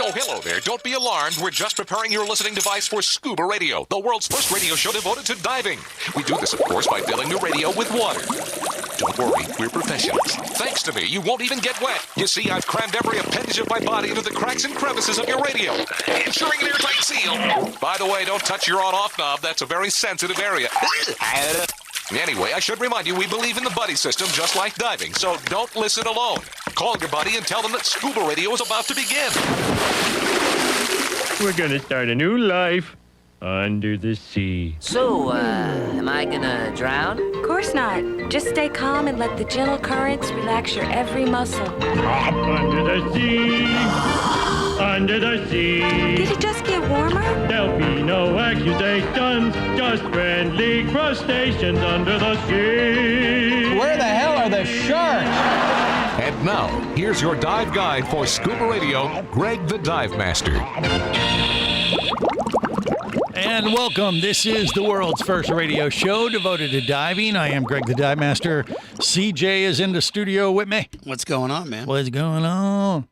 Oh, hello there. Don't be alarmed. We're just preparing your listening device for ScubaRadio, the world's first radio show devoted to diving. We do this, of course, by filling your radio with water. Don't worry, we're professionals. Thanks to me, you won't even get wet. You see, I've crammed every appendage of my body into the cracks and crevices of your radio, ensuring an airtight seal. By the way, don't touch your on-off knob. That's a very sensitive area. Anyway, I should remind you, we believe in the buddy system just like diving, so don't listen alone. Call your buddy and tell them that ScubaRadio is about to begin. We're gonna start a new life under the sea. So, am I gonna drown? Of course not. Just stay calm and let the gentle currents relax your every muscle. Up under the sea, under the sea. Did it just get warmer? There'll be no accusations, just friendly crustaceans under the sea. Where the hell are the sharks? And now, here's your dive guide for ScubaRadio, Greg the Dive Master. And welcome. This is the world's first radio show devoted to diving. I am Greg the Dive Master. CJ is in the studio with me. What's going on, man? What's going on?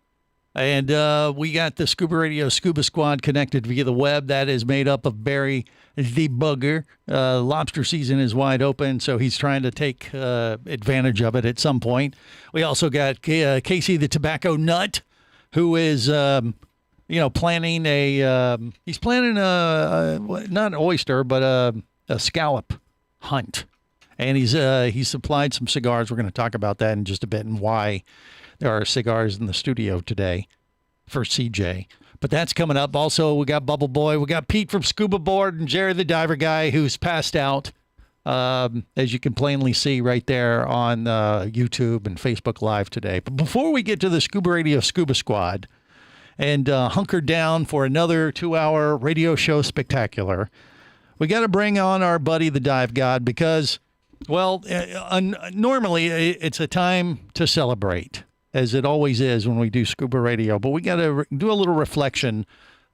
And we got the ScubaRadio Scuba Squad connected via the web. That is made up of Barry the Bugger. Lobster season is wide open, so he's trying to take advantage of it at some point. We also got Casey the Tobacco Nut, who is, planning he's planning not an oyster, but a scallop hunt. And he's supplied some cigars. We're going to talk about that in just a bit and why there are cigars in the studio today for CJ. But that's coming up. Also, we got Bubble Boy. We got Pete from Scuba Board and Jerry the Diver Guy who's passed out, as you can plainly see right there on YouTube and Facebook Live today. But before we get to the ScubaRadio Scuba Squad and hunker down for another 2-hour radio show spectacular, we got to bring on our buddy the Dive God because, well, normally it's a time to celebrate, as it always is when we do Scuba Radio. But we got to do a little reflection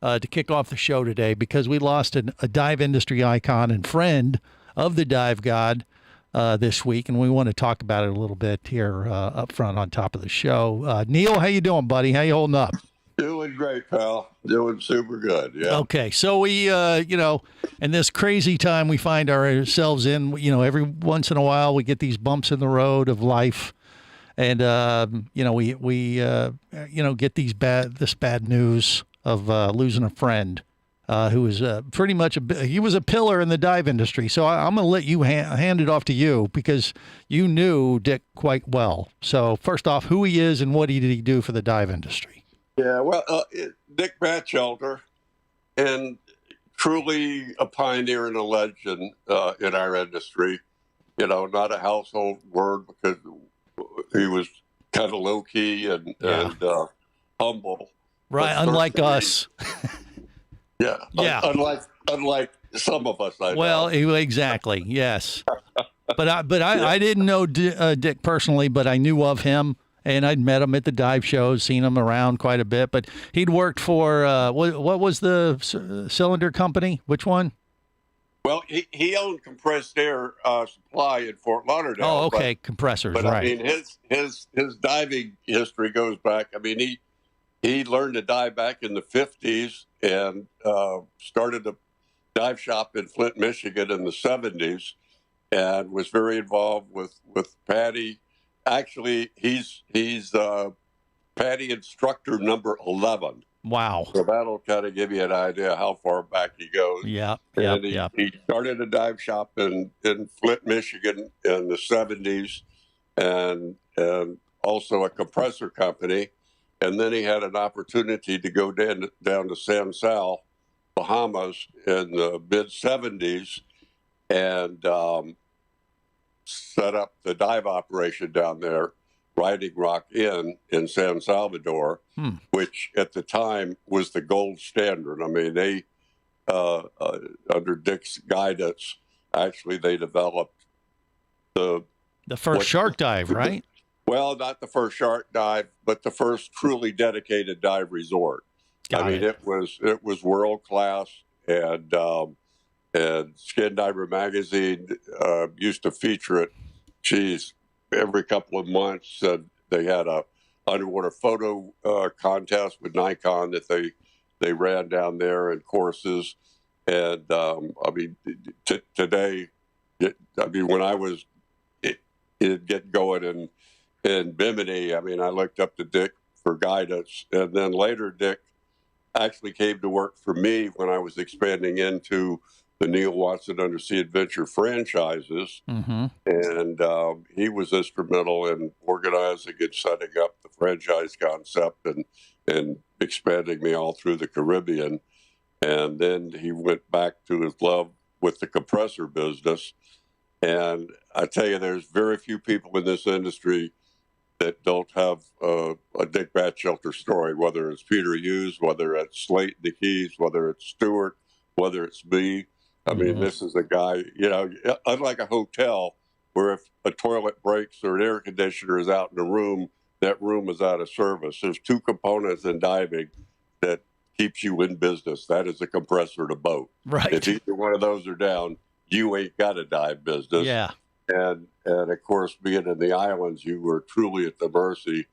to kick off the show today because we lost a dive industry icon and friend of the Dive God this week, and we want to talk about it a little bit here up front on top of the show. Neil, how you doing, buddy? How you holding up? Doing great, pal. Doing super good, yeah. Okay, so we, in this crazy time we find ourselves in, every once in a while we get these bumps in the road of life. And, we get this bad news of losing a friend who was pretty much he was a pillar in the dive industry. So I'm going to let you hand it off to you because you knew Dick quite well. So first off, who he is and what did he do for the dive industry? Yeah, well, Dick Batchelder, and truly a pioneer and a legend in our industry. Not a household word because he was kind of low key and humble. Right, unlike us. Yeah. Unlike some of us. Well, exactly. Yes. But I didn't know Dick personally, but I knew of him. And I'd met him at the dive shows, seen him around quite a bit. But he'd worked for, what was the cylinder company? Which one? Well, he owned compressed air supply in Fort Lauderdale. Oh, okay, compressors, but right. I mean, his diving history goes back. I mean, he learned to dive back in the 50s and started a dive shop in Flint, Michigan in the 70s and was very involved with Patty. Actually, he's Patty instructor number 11. Wow. So that'll kind of give you an idea how far back he goes. Yeah. He started a dive shop in Flint, Michigan in the 70s and also a compressor company. And then he had an opportunity to go down to San Sal, Bahamas in the mid-70s and set up the dive operation down there, Riding Rock Inn in San Salvador, which at the time was the gold standard. I mean, they, under Dick's guidance, actually they developed the first shark dive, right? Well, not the first shark dive, but the first truly dedicated dive resort. It was world class, and Skin Diver magazine used to feature it. Geez, every couple of months, they had a underwater photo contest with Nikon that they ran down there, and courses. And I mean, today, when I was it get going in Bimini, I mean, I looked up to Dick for guidance, and then later Dick actually came to work for me when I was expanding into the Neil Watson Undersea Adventure franchises. Mm-hmm. And he was instrumental in organizing and setting up the franchise concept and expanding me all through the Caribbean. And then he went back to his love with the compressor business. And I tell you, there's very few people in this industry that don't have a Dick Batchelder story, whether it's Peter Hughes, whether it's Slate in the Keys, whether it's Stewart, whether it's me. I mean, this is a guy, unlike a hotel where if a toilet breaks or an air conditioner is out in the room, that room is out of service. There's two components in diving that keeps you in business. That is a compressor to boat. Right. If either one of those are down, you ain't got a dive business. Yeah. And of course, being in the islands, you were truly at the mercy,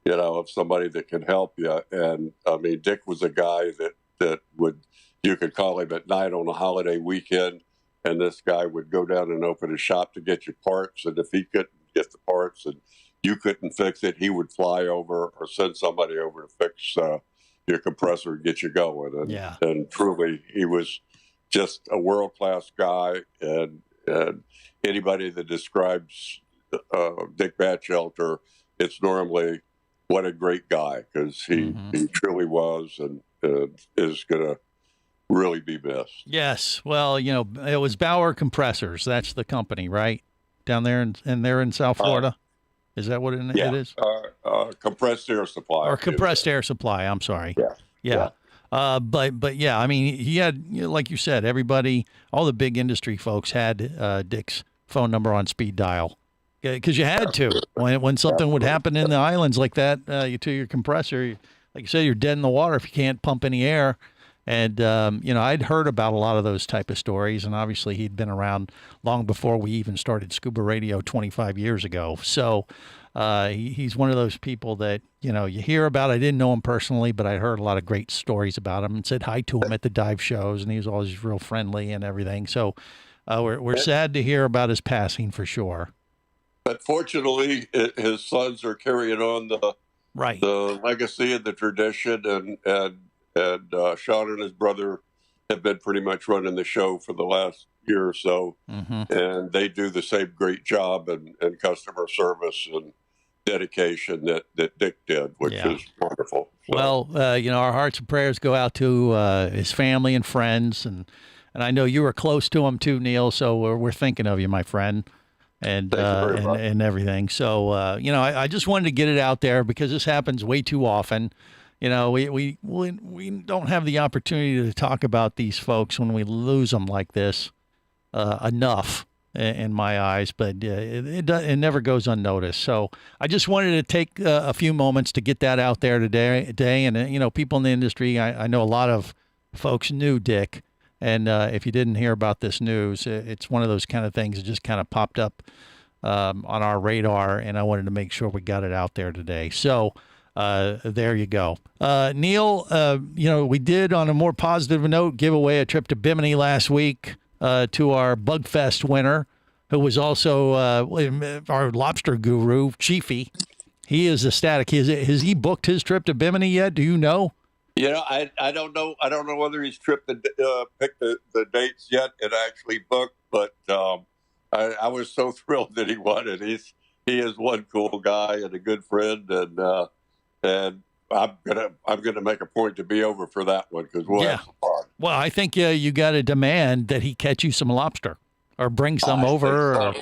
of somebody that can help you. And I mean, Dick was a guy that you could call him at night on a holiday weekend, and this guy would go down and open a shop to get you parts. And if he couldn't get the parts and you couldn't fix it, he would fly over or send somebody over to fix your compressor and get you going. And truly, he was just a world-class guy. And anybody that describes Dick Batchelder, it's normally what a great guy, because he truly was and is going to really be missed. Yes. Well, it was Bauer Compressors. That's the company, right? Down there in South Florida. Is that what it is? Compressed air supply. Or compressed air supply. I'm sorry. Yeah. But yeah, I mean, he had, like you said, everybody, all the big industry folks had Dick's phone number on speed dial, because you had to. When something would happen in the islands like that, to your compressor, like you said, you're dead in the water if you can't pump any air. And, I'd heard about a lot of those type of stories, and obviously he'd been around long before we even started Scuba Radio 25 years ago. So he's one of those people that, you hear about. I didn't know him personally, but I heard a lot of great stories about him and said hi to him at the dive shows, and he was always real friendly and everything. So we're sad to hear about his passing for sure. But fortunately, his sons are carrying on the legacy and the tradition, and Sean and his brother have been pretty much running the show for the last year or so, and they do the same great job and customer service and dedication that Dick did, which is wonderful. So. Well, our hearts and prayers go out to his family and friends, and I know you were close to him too, Neil. So we're thinking of you, my friend, and everything. So I just wanted to get it out there because this happens way too often. We don't have the opportunity to talk about these folks when we lose them like this enough, in my eyes. But it never goes unnoticed. So I just wanted to take a few moments to get that out there today. And people in the industry, I know a lot of folks knew Dick, and if you didn't hear about this news, it's one of those kind of things that just kind of popped up on our radar, and I wanted to make sure we got it out there today. So. There you go. Neil, we did, on a more positive note, give away a trip to Bimini last week to our Bugfest winner, who was also our lobster guru, Chiefy. He is ecstatic. Has he booked his trip to Bimini yet? Do you know? I don't know. I don't know whether he's picked the dates yet and actually booked, but I was so thrilled that he won it. He is one cool guy and a good friend, and I'm gonna make a point to be over for that one because we'll have some fun. Well, I think you got to demand that he catch you some lobster or bring some over.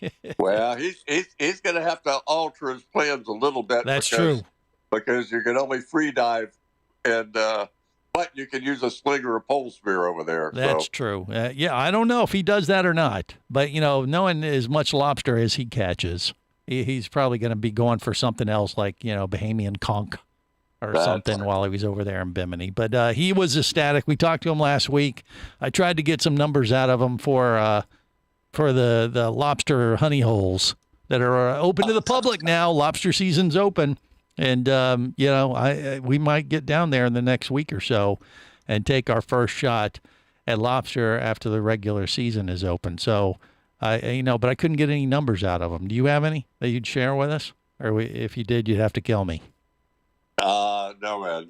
So. Well, he's gonna have to alter his plans a little bit. That's true, because you can only free dive, and but you can use a sling or a pole spear over there. That's true. I don't know if he does that or not, but knowing as much lobster as he catches, he's probably going to be going for something else like, Bahamian conch or something while he was over there in Bimini. But he was ecstatic. We talked to him last week. I tried to get some numbers out of him for the lobster honey holes that are open to the public now. Lobster season's open. And we might get down there in the next week or so and take our first shot at lobster after the regular season is open. So, but I couldn't get any numbers out of them. Do you have any that you'd share with us? Or if you did, you'd have to kill me. No, man.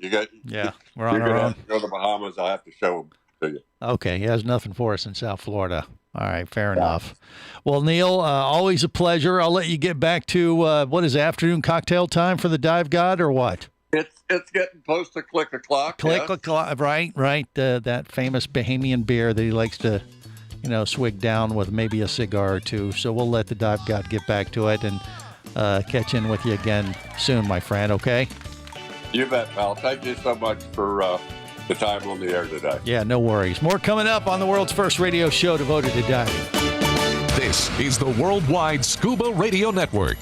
We're on our own. Have to go to the Bahamas. I have to show them to you. Okay, he has nothing for us in South Florida. All right, fair enough. Well, Neil, always a pleasure. I'll let you get back to what is afternoon cocktail time for the Dive God or what? It's getting close to click o'clock. Click o'clock, right. That famous Bahamian beer that he likes to, swig down with maybe a cigar or two. So we'll let the Dive God get back to it and catch in with you again soon, my friend, okay? You bet, pal. Thank you so much for the time on the air today. Yeah, no worries. More coming up on the world's first radio show devoted to diving. This is the Worldwide Scuba Radio Network.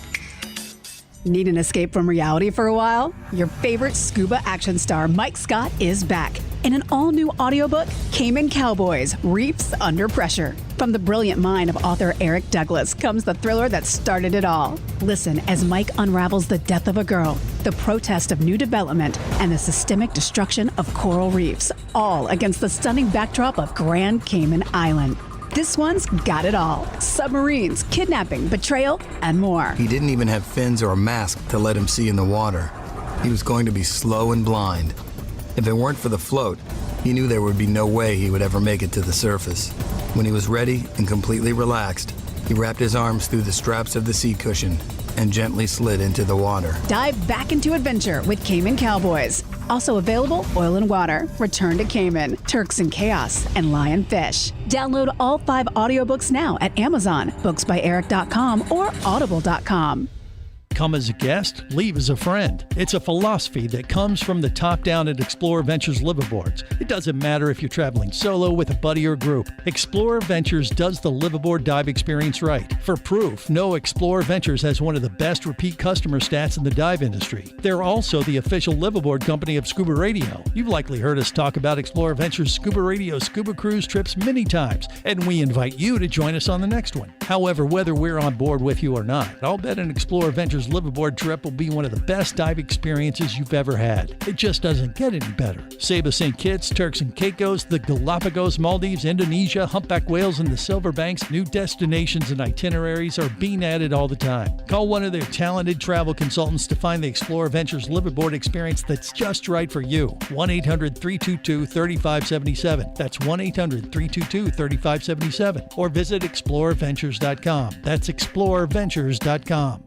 Need an escape from reality for a while? Your favorite scuba action star, Mike Scott, is back in an all-new audiobook, Cayman Cowboys: Reefs Under Pressure. From the brilliant mind of author Eric Douglas comes the thriller that started it all. Listen as Mike unravels the death of a girl, the protest of new development, and the systemic destruction of coral reefs, all against the stunning backdrop of Grand Cayman Island. This one's got it all: submarines, kidnapping, betrayal, and more. He didn't even have fins or a mask to let him see in the water. He was going to be slow and blind. If it weren't for the float, he knew there would be no way he would ever make it to the surface. When he was ready and completely relaxed, he wrapped his arms through the straps of the seat cushion and gently slid into the water. Dive back into adventure with Cayman Cowboys. Also available, Oil and Water, Return to Cayman, Turks and Chaos, and Lionfish. Download all 5 audiobooks now at Amazon, booksbyeric.com, or audible.com. Come as a guest, leave as a friend. It's a philosophy that comes from the top down at Explorer Ventures liveaboards. It doesn't matter if you're traveling solo, with a buddy, or group. Explorer Ventures does the liveaboard dive experience right. For proof, know Explorer Ventures has one of the best repeat customer stats in the dive industry. They're also the official liveaboard company of ScubaRadio. You've likely heard us talk about Explorer Ventures ScubaRadio scuba cruise trips many times, and we invite you to join us on the next one. However, whether we're on board with you or not, I'll bet an Explorer Ventures liveaboard trip will be one of the best dive experiences you've ever had. It just doesn't get any better. Saba St. Kitts, Turks and Caicos, the Galapagos, Maldives, Indonesia, humpback whales, and the Silver Banks, new destinations and itineraries are being added all the time. Call one of their talented travel consultants to find the Explorer Ventures liveaboard experience that's just right for you. 1-800-322-3577. That's 1-800-322-3577. Or visit explorerventures.com. That's explorerventures.com.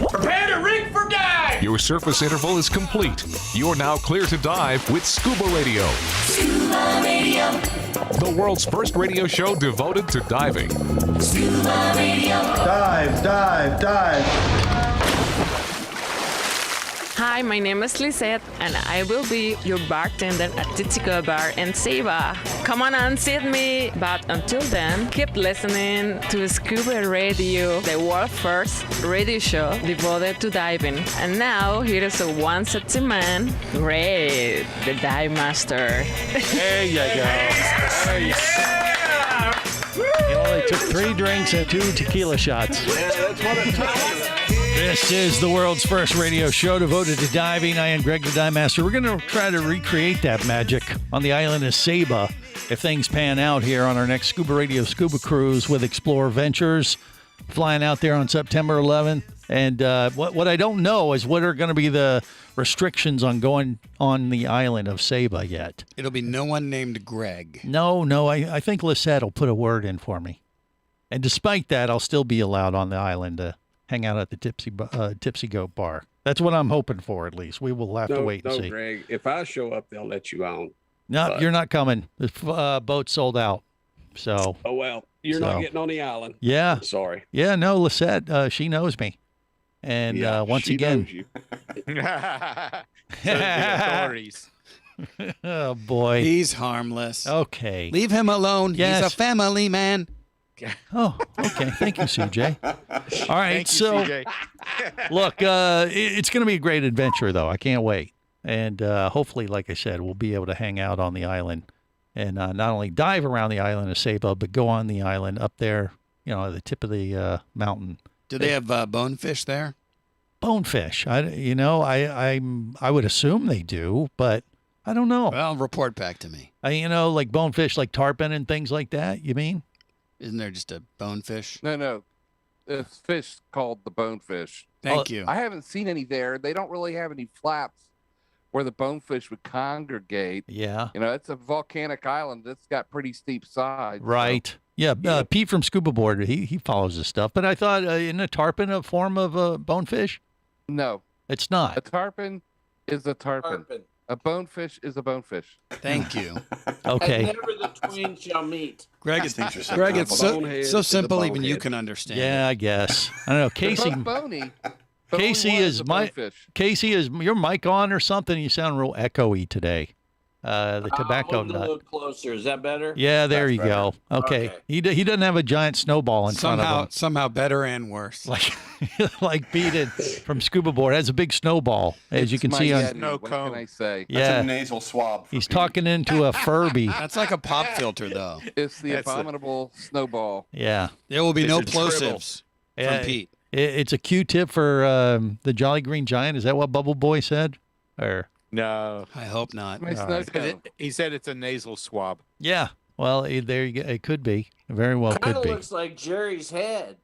Prepare to rig for dive! Your surface interval is complete. You're now clear to dive with Scuba Radio. Scuba Radio. The world's first radio show devoted to diving. Scuba Radio. Dive, dive, dive. Hi, my name is Lisette, and I will be your bartender at Titico Bar in Saba. Come on and sit me, but until then, keep listening to Scuba Radio, the world's first radio show devoted to diving. And now, here is a one sexy man, Ray, the dive master. There you go. There you go. You only took 3 drinks and 2 tequila shots. Yeah, that's what it takes. This is the world's first radio show devoted to diving. I am Greg the Dive Master. We're going to try to recreate that magic on the island of Saba if things pan out here on our next Scuba Radio scuba cruise with Explorer Ventures, flying out there on September 11th. And what I don't know is what are going to be the restrictions on going on the island of Saba yet. It'll be no one named Greg. No, I think Lisette will put a word in for me. And despite that, I'll still be allowed on the island to hang out at the Tipsy Goat Bar. That's what I'm hoping for, at least. We will have to wait and see. No, Greg, if I show up, they'll let you on. No, you're not coming. The boat's sold out. So. Oh, well, you're not getting on the island. Yeah. Sorry. Yeah, no, Lisette, she knows me. And once again. Knows you. So the authorities. Oh, boy. He's harmless. Okay. Leave him alone. Yes. He's a family man. Oh, okay. Thank you, CJ. All right, Thank you, so CJ. look, it's going to be a great adventure, though. I can't wait. And hopefully, like I said, we'll be able to hang out on the island and not only dive around the island of Saba, but go on the island up there, at the tip of the mountain. Do they have bonefish there? Bonefish. I would assume they do, but I don't know. Well, report back to me. Like bonefish, like tarpon and things like that, you mean? Isn't there just a bonefish? No. It's fish called the bonefish. Thank you. I haven't seen any there. They don't really have any flaps where the bonefish would congregate. Yeah. It's a volcanic island that's got pretty steep sides. Right. So. Yeah. Pete from Scuba Board, he follows this stuff. But I thought, isn't a tarpon a form of bonefish? No. It's not. A tarpon is a tarpon. A bonefish is a bonefish. Thank you. Okay. And never the twain shall meet. Greg, it's so simple even you can understand. Yeah, I guess. I don't know. Casey. Bony. Casey is your mic on or something? You sound real echoey today. The tobacco nut. A little closer. Is that better? Yeah, there you go. Okay. He doesn't have a giant snowball in front of him. Somehow better and worse. Like Pete from Scuba Board has a big snowball, as you can see on. What can I say? Yeah. That's a nasal swab. He's talking into a Furby. That's like a pop filter, though. It's the abominable snowball. Yeah. There will be no plosives from Pete. It's a Q-tip for the Jolly Green Giant. Is that what Bubble Boy said? Or no, I hope not. He said it's a nasal swab. Yeah. Well, there you go. It could be. It very well could be. Kind of looks like Jerry's head.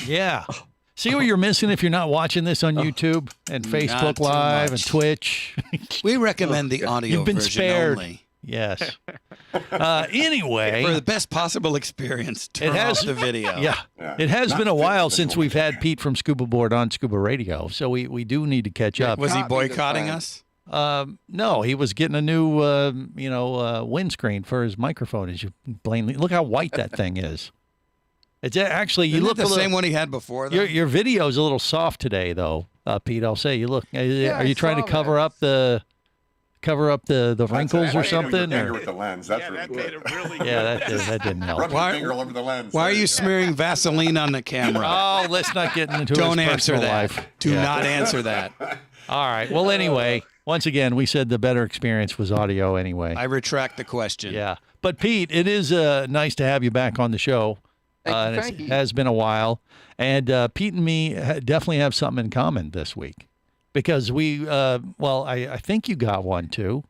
Yeah. See what you're missing if you're not watching this on YouTube and Facebook Live and Twitch. We recommend the audio You've been version spared. only. Yes. Anyway, for the best possible experience, turn off the video. Yeah. It has been a while since we've had Pete from Scuba Board on Scuba Radio, so we do need to catch up. Was he boycotting us? No, he was getting a new windscreen for his microphone. As you plainly look how white that thing is. It's actually you Isn't look it the same one he had before. Though? Your video is a little soft today, though, Pete. I'll say you look. Are you trying to cover up the wrinkles or something? Finger with the lens. That's really made it really yeah, that didn't help. Rub your finger all over the lens. Why are you smearing Vaseline on the camera? Oh, let's not get into Don't his answer personal that. life. Do not answer that. All right. Well, anyway, once again, we said the better experience was audio anyway. I retract the question. Yeah. But, Pete, it is nice to have you back on the show. Thank you. It has been a while. And Pete and me definitely have something in common this week. Because I think you got one, too.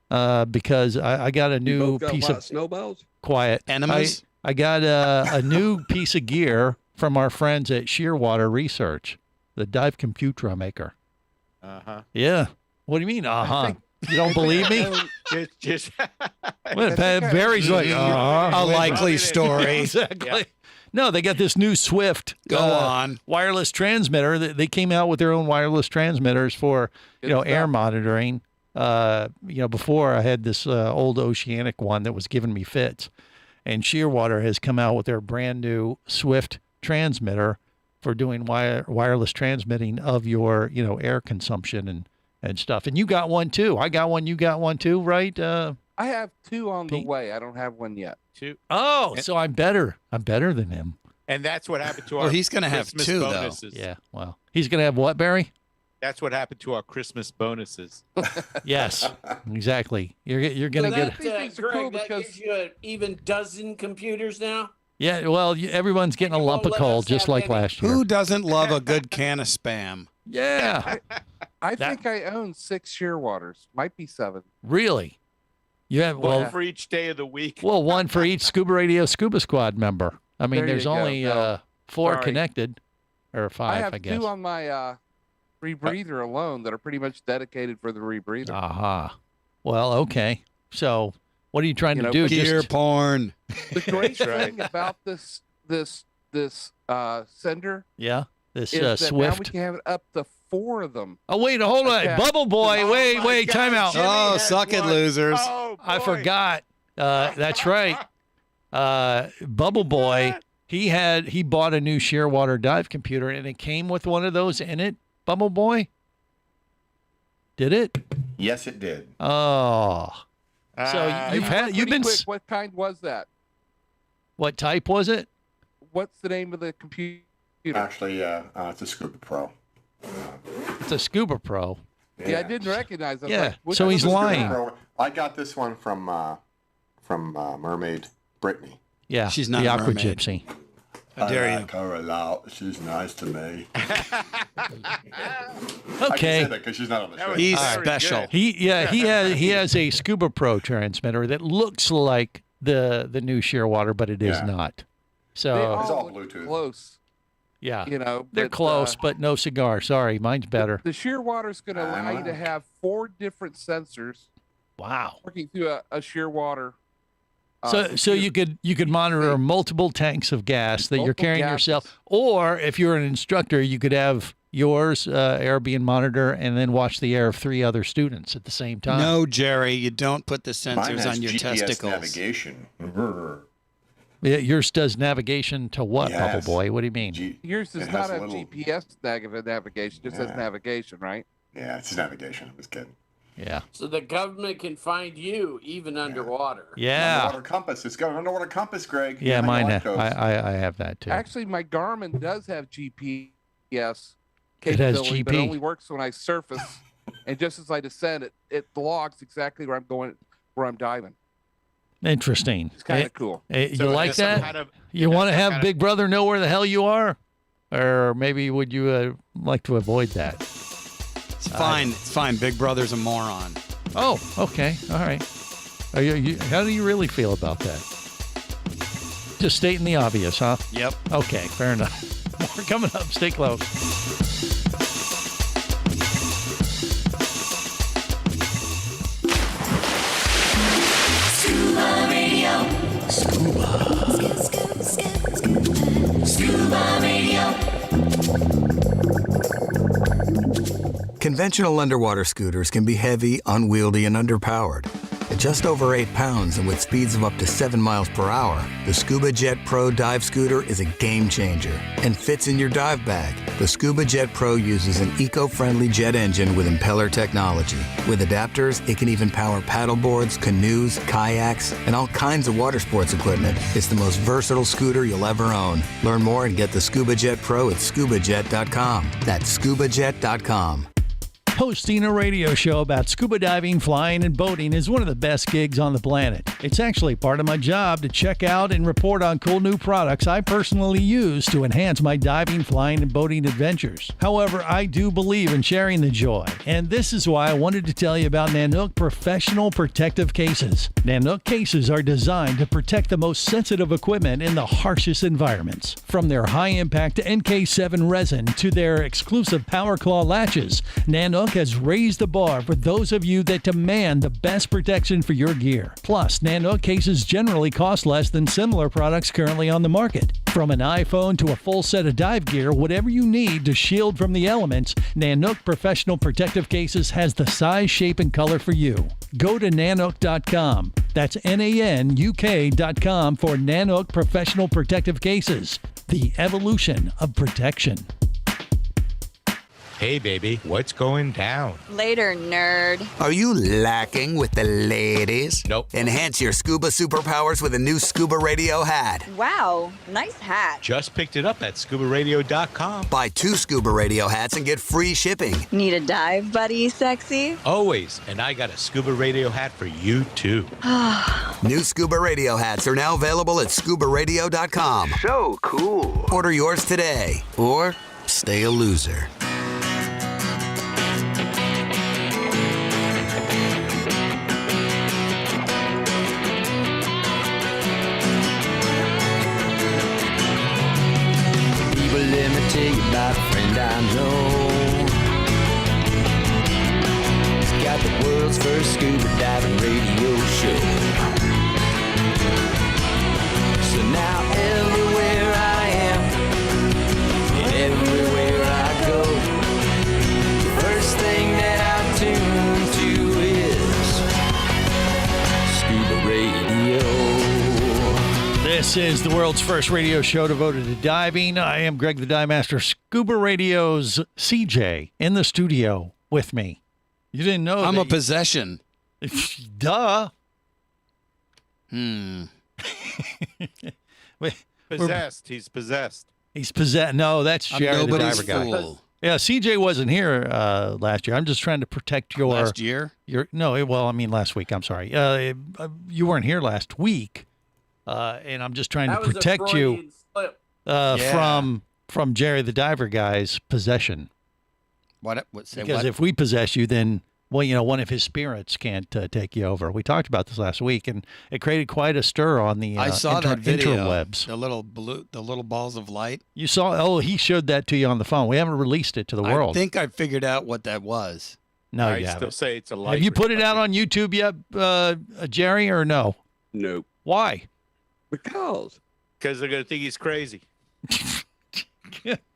Because I got a new piece of snowballs. Quiet. Enemas? I got a new piece of gear from our friends at Shearwater Research, the dive computer maker. Yeah. What do you mean? You don't believe me? Just Barry's like, a likely story. Exactly. Yeah. No, they got this new Swift wireless transmitter. They came out with their own wireless transmitters for air monitoring. Before I had this old Oceanic one that was giving me fits, and Shearwater has come out with their brand new Swift transmitter for doing wireless transmitting of your air consumption and stuff. And you got one too. I got one. You got one too, right? I have two on the way. I don't have one yet. Two. Oh, so I'm better. I'm better than him. And that's what happened to our. Well, he's going to have Christmas two bonuses. though. Yeah. Well, he's going to have what, Barry? That's what happened to our Christmas bonuses. Yes, exactly. You're going to get. Greg, that gives you an even dozen computers now. Yeah. Well, everyone's getting a lump of coal just like last year. Who doesn't love a good can of Spam? Yeah. I think I own 6 Shearwaters. Might be 7. Really? You have one for each day of the week. Well, one for each Scuba Radio Scuba Squad member. I mean, there's only 4 connected, or 5, I guess. I have 2 on my rebreather alone that are pretty much dedicated for the rebreather. Aha. Well, okay. So, what are you trying to do? Gear porn. The great thing about this sender, this is that Swift. now we can have it up to 4 of them. Oh wait, hold on, Bubble Boy. Wait, time out. Oh, suck it, losers! Oh, I forgot. That's right. Bubble Boy. He bought a new Shearwater dive computer, and it came with one of those in it. Bubble Boy. Did it? Yes, it did. Oh. So you've been. Quick, what kind was that? What type was it? what's the name of the computer? Actually, it's a Scuba Pro. It's a Scuba Pro. Yeah, I didn't recognize it. Yeah, Like, so he's lying. Pro. I got this one from Mermaid Brittany. Yeah, she's not the a Aqua mermaid. Gypsy. How dare I like her a lot. She's nice to me. Okay. I can say that because she's not on the show. He's special. He has a Scuba Pro transmitter that looks like the new Shearwater, but it is not. So it's all Bluetooth. Close. Yeah, You know, they're close, but no cigar. Sorry, mine's better. The Shearwater's going to allow you to have 4 different sensors. Wow. Working through a Shearwater. So you could monitor multiple tanks of gas that you're carrying yourself, or if you're an instructor, you could have yours air being monitored and then watch the air of 3 other students at the same time. No, Jerry, you don't put the Mine sensors has on your GPS testicles. navigation. Yours does navigation to what, Yes. Bubble Boy? What do you mean? Yours does It not has a have little- GPS navigation. It just says navigation, right? Yeah, it's navigation. I was kidding. Yeah. So the government can find you even underwater. Yeah. Underwater compass. It's got an underwater compass, Greg. Yeah, You mine. like those. I have that too. Actually, my Garmin does have GPS It has capability, but it GP. only works when I surface. And just as I descend, it logs exactly where I'm going, where I'm diving. Interesting. It's kind of cool. You So like is there some that? kind of- You want to some have kind of- Big Brother know where the hell you are, or maybe would you like to avoid that? It's fine. It's fine. Big Brother's a moron. Oh, okay, all right. How do you really feel about that? Just stating the obvious, huh? Yep. Okay, fair enough. More coming up. Stay close. Scuba Radio. Scuba Radio. Conventional underwater scooters can be heavy, unwieldy, and underpowered. At just over 8 pounds and with speeds of up to 7 miles per hour, the Scuba Jet Pro dive scooter is a game changer and fits in your dive bag. The Scuba Jet Pro uses an eco-friendly jet engine with impeller technology. With adapters, it can even power paddleboards, canoes, kayaks, and all kinds of water sports equipment. It's the most versatile scooter you'll ever own. Learn more and get the Scuba Jet Pro at ScubaJet.com. That's ScubaJet.com. Hosting a radio show about scuba diving, flying, and boating is one of the best gigs on the planet. It's actually part of my job to check out and report on cool new products I personally use to enhance my diving, flying, and boating adventures. However, I do believe in sharing the joy, and this is why I wanted to tell you about Nanook Professional Protective Cases. Nanook cases are designed to protect the most sensitive equipment in the harshest environments. From their high-impact NK7 resin to their exclusive Power Claw latches, Nanook has raised the bar for those of you that demand the best protection for your gear. Plus, Nanook cases generally cost less than similar products currently on the market. From an iPhone to a full set of dive gear, whatever you need to shield from the elements, Nanook Professional Protective Cases has the size, shape, and color for you. Go to nanook.com. That's NANUK.com for Nanook Professional Protective Cases. The evolution of protection. Hey, baby, what's going down? Later, nerd. Are you lacking with the ladies? Nope. Enhance your scuba superpowers with a new Scuba Radio hat. Wow, nice hat. Just picked it up at ScubaRadio.com. Buy 2 Scuba Radio hats and get free shipping. Need a dive buddy, sexy? Always. And I got a Scuba Radio hat for you, too. New Scuba Radio hats are now available at ScubaRadio.com. So cool. Order yours today, or stay a loser. Let me tell you about a friend I know. He's got the world's first scuba diving radio show. So now everywhere I am and everywhere I go, the first thing that I tune to is Scuba Radio. This is the world's first radio show devoted to diving. I am Greg the Dive Master. Scuba Radio's CJ in the studio with me. You didn't know I'm a possession. Duh. Hmm. Possessed. He's possessed. He's possessed. No, that's I'm Jerry the nobody's Diver Guy. fool. Yeah, CJ wasn't here last year. I'm just trying to protect your Last year? Last week. I'm sorry. You weren't here last week, and I'm just trying That to was a protect you Freudian slip. from Jerry the Diver Guy's possession. Because if we possess you, then one of his spirits can't take you over. We talked about this last week, and it created quite a stir on the I saw that video. interwebs. The little balls of light. You saw? Oh, he showed that to you on the phone. We haven't released it to the world. I think I figured out what that was. No, I you still haven't. say it's a light. Have you put it out on YouTube yet, Jerry, or no? Nope. Why? Because they're going to think he's crazy.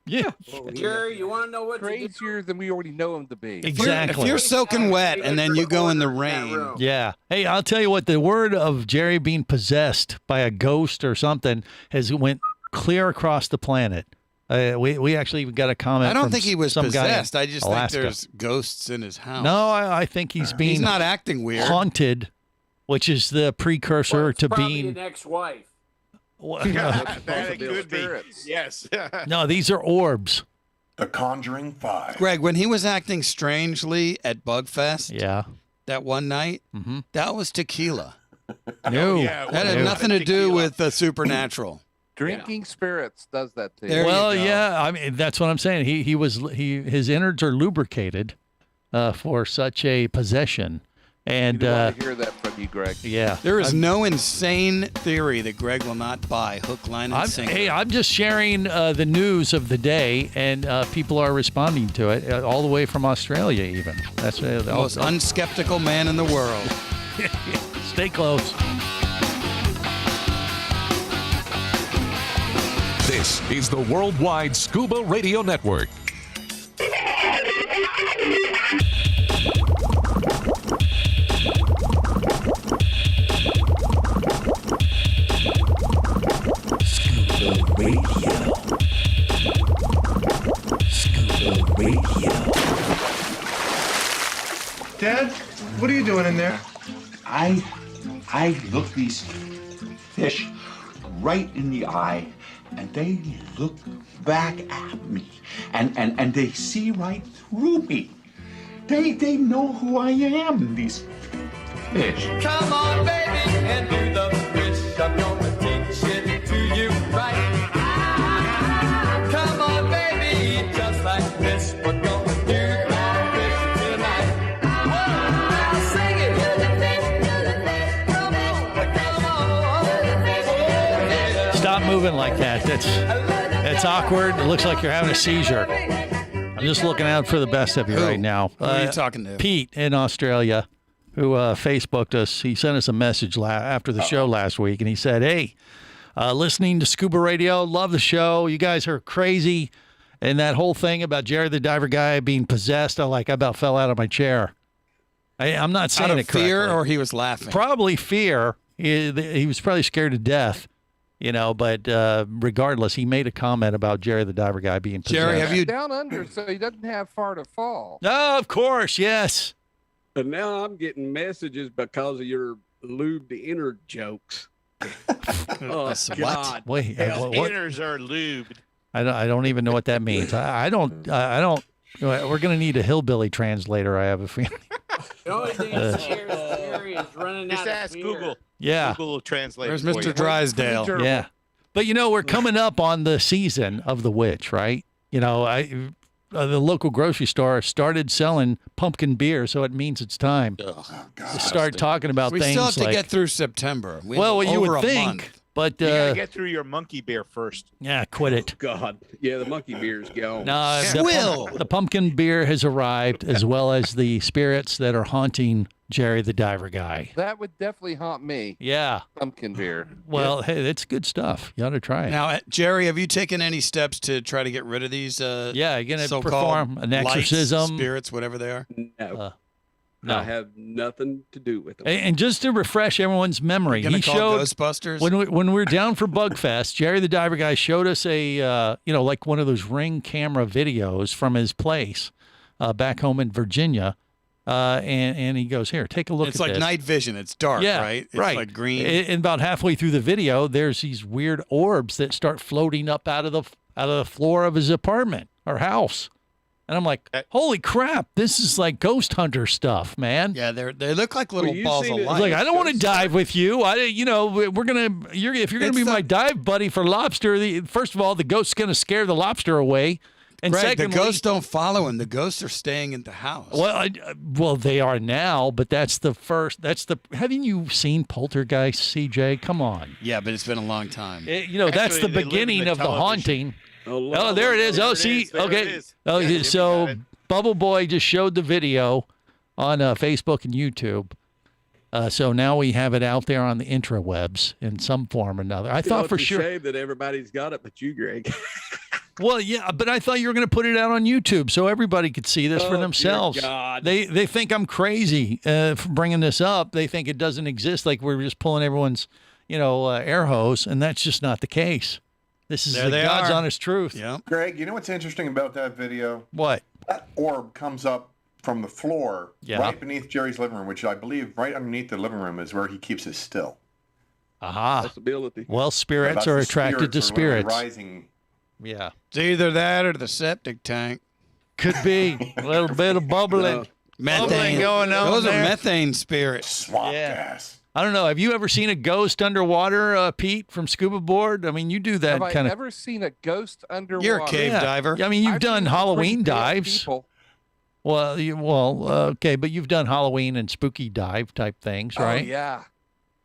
Yeah. Jerry, you want to know what's crazier than we already know him to be? Exactly. If you're soaking wet and then you go in the rain. Yeah. Hey, I'll tell you what, the word of Jerry being possessed by a ghost or something has went clear across the planet. We actually even got a comment. I don't from think he was some possessed. guy in I just Alaska. think there's ghosts in his house. No, I think he's being. He's not acting weird. Haunted, which is the precursor to probably being. an ex-wife. That could be. Yes. No, these are orbs. The Conjuring 5. Greg, when he was acting strangely at Bugfest, that one night, that was tequila. No, that had nothing to do with the supernatural. Drinking spirits does that to you. There Well, you go. yeah, I mean that's what I'm saying. His innards are lubricated for such a possession, and I hear that from you, Greg. yeah, There is no insane theory that Greg will not buy hook, line, and sinker. Hey, I'm just sharing the news of the day, and people are responding to it all the way from Australia. Even that's the most unskeptical man in the world. Stay close. This is the Worldwide Scuba Radio Network. Scuba Radio. Scuba Radio. Dad, what are you doing in there? I look these fish right in the eye, and they look back at me, and they see right through me. They know who I am, these fish. Come on, baby, and do the fish. I'm gonna teach it to you right. Come on, baby, just like this. We're gonna do our fish tonight. Now sing it. Do the fish, do the fish. Come on. Stop moving like that. That's awkward. It looks like you're having a seizure. I'm just looking out for the best of you right now. Who are you talking to? Pete in Australia, who Facebooked us. He sent us a message after the show last week, and he said, "Hey, listening to Scuba Radio, love the show. You guys are crazy." And that whole thing about Jerry the Diver Guy being possessed, I about fell out of my chair. I'm not saying Out of it correctly. fear, or he was laughing? Probably fear. He was probably scared to death. But regardless, he made a comment about Jerry the Diver Guy being possessed. Jerry, have you down under so he doesn't have far to fall? Oh, of course, yes. And now I'm getting messages because of your lube the inner jokes. Oh, God. Wait, His what? inners are lubed. I don't even know what that means. I don't. We're gonna need a hillbilly translator. I have a feeling. The only thing that scares Jerry is running Just out of ask beer. Google. Yeah. Google will translate. Where's it for Mr. you. Drysdale? Yeah, but we're coming up on the season of the witch, right? The local grocery store started selling pumpkin beer, so it means it's time to start talking about We things still have to like. get through September. We Well, have you over would a think, month. but You gotta get through your monkey beer first. yeah, quit it. God. Yeah, the monkey beer's gone. No, Swill. the pumpkin beer has arrived, as well as the spirits that are haunting Jerry the Diver Guy. That would definitely haunt me. Yeah. Pumpkin beer. Well, hey, that's good stuff. You ought to try it. Now, Jerry, have you taken any steps to try to get rid of these Yeah, you're gonna so-called perform an lights, exorcism. spirits, whatever they are? No. No. I have nothing to do with them. And just to refresh everyone's memory, Gonna he call showed Ghostbusters? when we were down for Bugfest. Jerry the Diver Guy showed us a like one of those Ring camera videos from his place back home in Virginia, And he goes, here, take a look at this. It's like night vision. It's dark, Yeah, right? It's right. like green. And about halfway through the video, there's these weird orbs that start floating up out of the floor of his apartment or house. And I'm like, holy crap, this is like ghost hunter stuff, man. Yeah, they look like little balls of light. I was like, I don't want to dive with you. If you're gonna be my dive buddy for lobster, first of all, the ghost's gonna scare the lobster away. And Greg, secondly, the ghosts don't follow him. The ghosts are staying in the house. Well, they are now, but haven't you seen Poltergeist, CJ? Come on. Yeah, but it's been a long time. That's the beginning of the haunting. Oh, there it is. Oh, see, okay. Oh, so Bubble Boy just showed the video on Facebook and YouTube. So now we have it out there on the intrawebs in some form or another. I thought for sure. It's a shame that everybody's got it, but you, Greg. Well, yeah, but I thought you were going to put it out on YouTube so everybody could see this for themselves. Dear God. They think I'm crazy for bringing this up. They think it doesn't exist, like we're just pulling everyone's, air hose, and that's just not the case. This is God's honest truth. Yeah. Greg, you know what's interesting about that video? What? That orb comes up from the floor right beneath Jerry's living room, which I believe right underneath the living room is where he keeps his still. Aha. Possibility. Well, spirits are attracted to spirits. Rising. Yeah. It's either that or the septic tank. Could be. A little bit of bubbling. Methane going on. Those there. are methane spirits. Swamp gas. I don't know. Have you ever seen a ghost underwater, Pete, from Scuba Board? I mean, you do that kind of. Have I ever seen a ghost underwater? You're a cave diver. I mean, you've done Halloween dives. Well, okay, but you've done Halloween and spooky dive type things, right? Oh, yeah.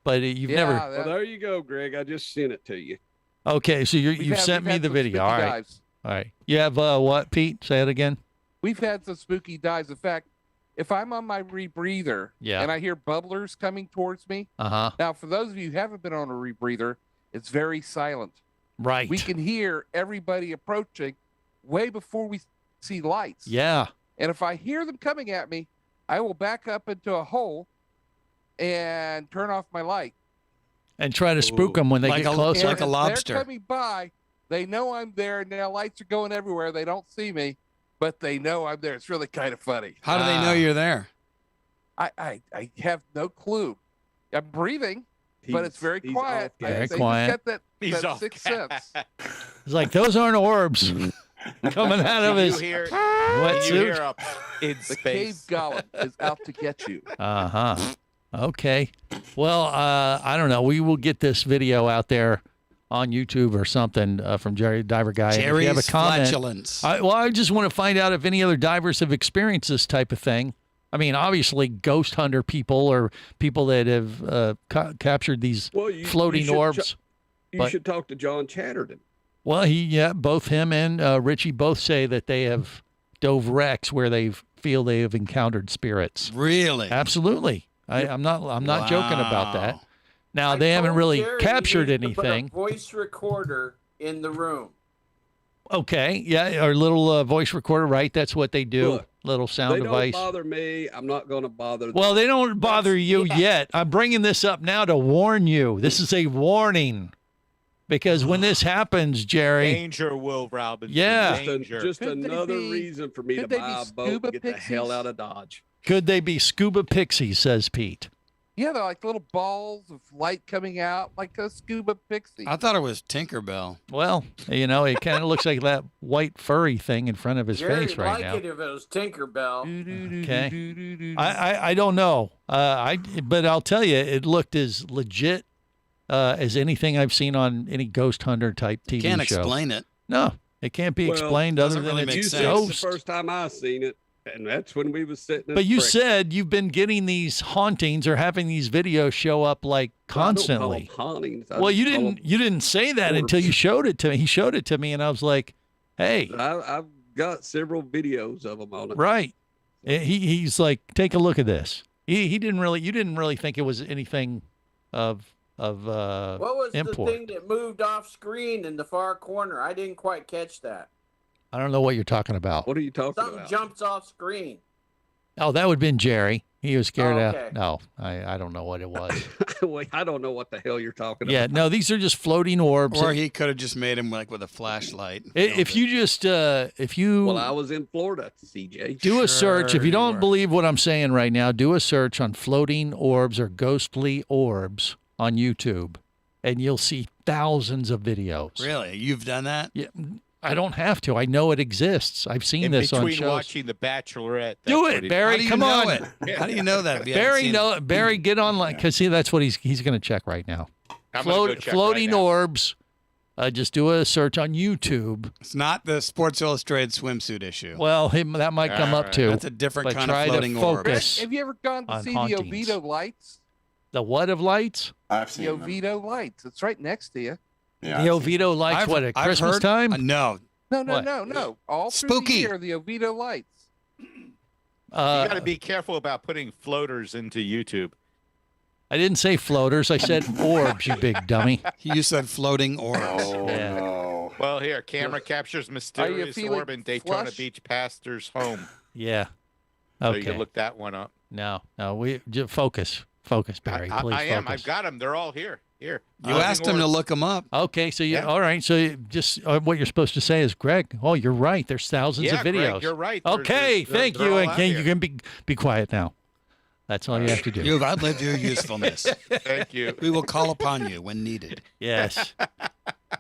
But you've never. Well, there you go, Greg. I just sent it to you. Okay, so you've sent me the video. All right. Dives. All right. You have what, Pete? Say it again. We've had some spooky dives. In fact, if I'm on my rebreather and I hear bubblers coming towards me, now for those of you who haven't been on a rebreather, it's very silent. Right. We can hear everybody approaching way before we see lights. Yeah. And if I hear them coming at me, I will back up into a hole and turn off my light. And try to spook them when they get closer. Like a lobster. They're coming by. They know I'm there. Now lights are going everywhere. They don't see me, but they know I'm there. It's really kind of funny. How do they know you're there? I have no clue. I'm breathing, but it's very quiet. Very quiet. Get that sixth sense. It's like, those aren't orbs coming out of his wetsuit. The cave golem is out to get you. Okay. Well, I don't know. We will get this video out there on YouTube or something from Jerry Diver Guy. Jerry's if you have a comment, flatulence. I just want to find out if any other divers have experienced this type of thing. I mean, obviously, ghost hunter people or people that have captured these floating orbs. You should talk to John Chatterton. Well, both him and Richie both say that they have dove wrecks where they feel they have encountered spirits. Really? Absolutely. I'm not joking about that. Now they haven't really captured anything. Put a voice recorder in the room. Okay, yeah, or little voice recorder, right? That's what they do. Look, little sound device. They don't bother me. I'm not going to bother them. Well, they don't bother you yet. I'm bringing this up now to warn you. This is a warning. Because when this happens, Jerry. Danger, Will Robinson. Yeah. Just another reason for me to buy a boat and get the hell out of Dodge. Could they be scuba pixies, says Pete. Yeah, they're like little balls of light coming out, like a scuba pixie. I thought it was Tinkerbell. Well, it kind of looks like that white furry thing in front of his face right now. I'd like it if it was Tinkerbell. Okay. I don't know. But I'll tell you, it looked as legit as anything I've seen on any ghost hunter type TV show. Can't explain it. No, it can't be explained other than it's ghost. The first time I seen it, and that's when we was sitting. But you said you've been getting these hauntings or having these videos show up like constantly. I don't call them hauntings. Well, you didn't say that until you showed it to me. He showed it to me, and I was like, "Hey, I've got several videos of them on it." Right. He's like, "Take a look at this." He didn't really. You didn't really think it was anything of what was import. the thing that moved off screen in the far corner? I didn't quite catch that. I don't know what you're talking about. What are you talking Something about? jumps off screen. Oh, that would have been Jerry. He was scared okay. out. No, I don't know what it was. Wait, I don't know what the hell you're talking Yeah, about. no, these are just floating orbs. Or he could have just made him like with a flashlight. If you just, Well, I was in Florida, CJ. do a search, if you don't believe what I'm saying right now, do a search on floating orbs or ghostly orbs on YouTube, and you'll see thousands of videos. Really? You've done that? Yeah. I don't have to. I know it exists. I've seen this on shows. Between watching The Bachelorette. Do it, Barry. Come on. How do you know that? Barry, get online because see, that's what he's going to check right now. Floating orbs. Just do a search on YouTube. It's not the Sports Illustrated swimsuit issue. Well, that might come up too. That's a different kind of try floating to focus. Have you ever gone to see the Oviedo lights? The what of lights? I've seen the Oviedo lights. It's right next to you. Yeah, the Oviedo lights. What at Christmas time? No. No. All through the year, the Oviedo lights. You got to be careful about putting floaters into YouTube. I didn't say floaters. I said orbs, you big dummy. You said floating orbs. Oh, no. Well, here, camera captures mysterious orb in Daytona Beach pastor's home. Yeah. So Okay. you can look that one up. No. We just focus, Barry. Please I am. focus. I've got them. They're all here. Here. You asked him to look them up. Okay, so all right. So you just what you're supposed to say is, Greg. Oh, you're right. There's thousands of videos. Greg, you're right. Okay, thank you. And you can be quiet now. That's all you have to do. You've outlived your usefulness. Thank you. We will call upon you when needed. Yes.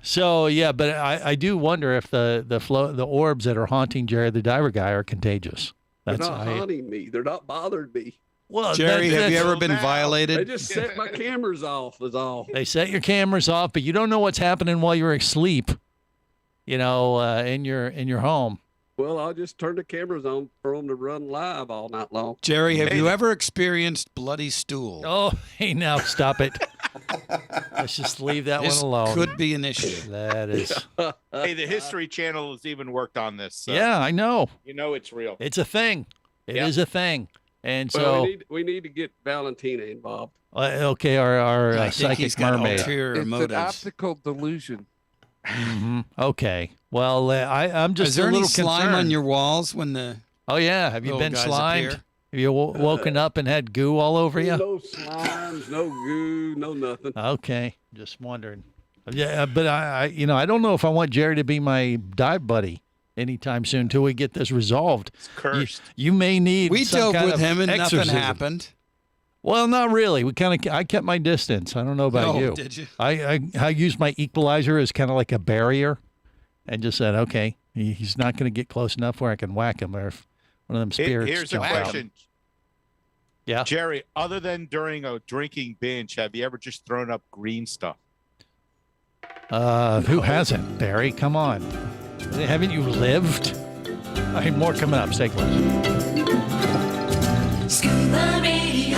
So yeah, but I do wonder if the orbs that are haunting Jerry the Diver Guy are contagious. They're not haunting me. They're not bothering me. Well, Jerry, have you ever been violated? They just set my cameras off. Is all. They set your cameras off, but you don't know what's happening while you're asleep. In your home. Well, I'll just turn the cameras on for them to run live all night long. Jerry, have you ever experienced bloody stool? Oh, hey, now stop it. Let's just leave that one alone. Could be an issue. That is. Hey, the History Channel has even worked on this. So yeah, I know. You know it's real. It's a thing. It is a thing. And so we need to get Valentina involved. Okay, our psychic mermaid. It's an optical delusion. Mm-hmm. Okay. Well, I'm just Is there a little any slime concerned. on your walls when the? Oh yeah. Have you been slimed? Appear? Have you woken up and had goo all over you? No slimes, no goo, no nothing. Okay. Just wondering. Yeah, but I don't know if I want Jerry to be my dive buddy anytime soon until we get this resolved. It's cursed. You may need. We some dove kind with of him and exorcism. nothing happened. Well, not really. I kept my distance. I don't know about you. Did you? I used my equalizer as kind of like a barrier, and just said, okay, he's not going to get close enough where I can whack him, or if one of them spirits Here's a jump question. out. Yeah, Jerry. Other than during a drinking binge, have you ever just thrown up green stuff? Who hasn't, Barry? Come on. Haven't you lived? I mean, more coming up. Stay close. Scuba Radio.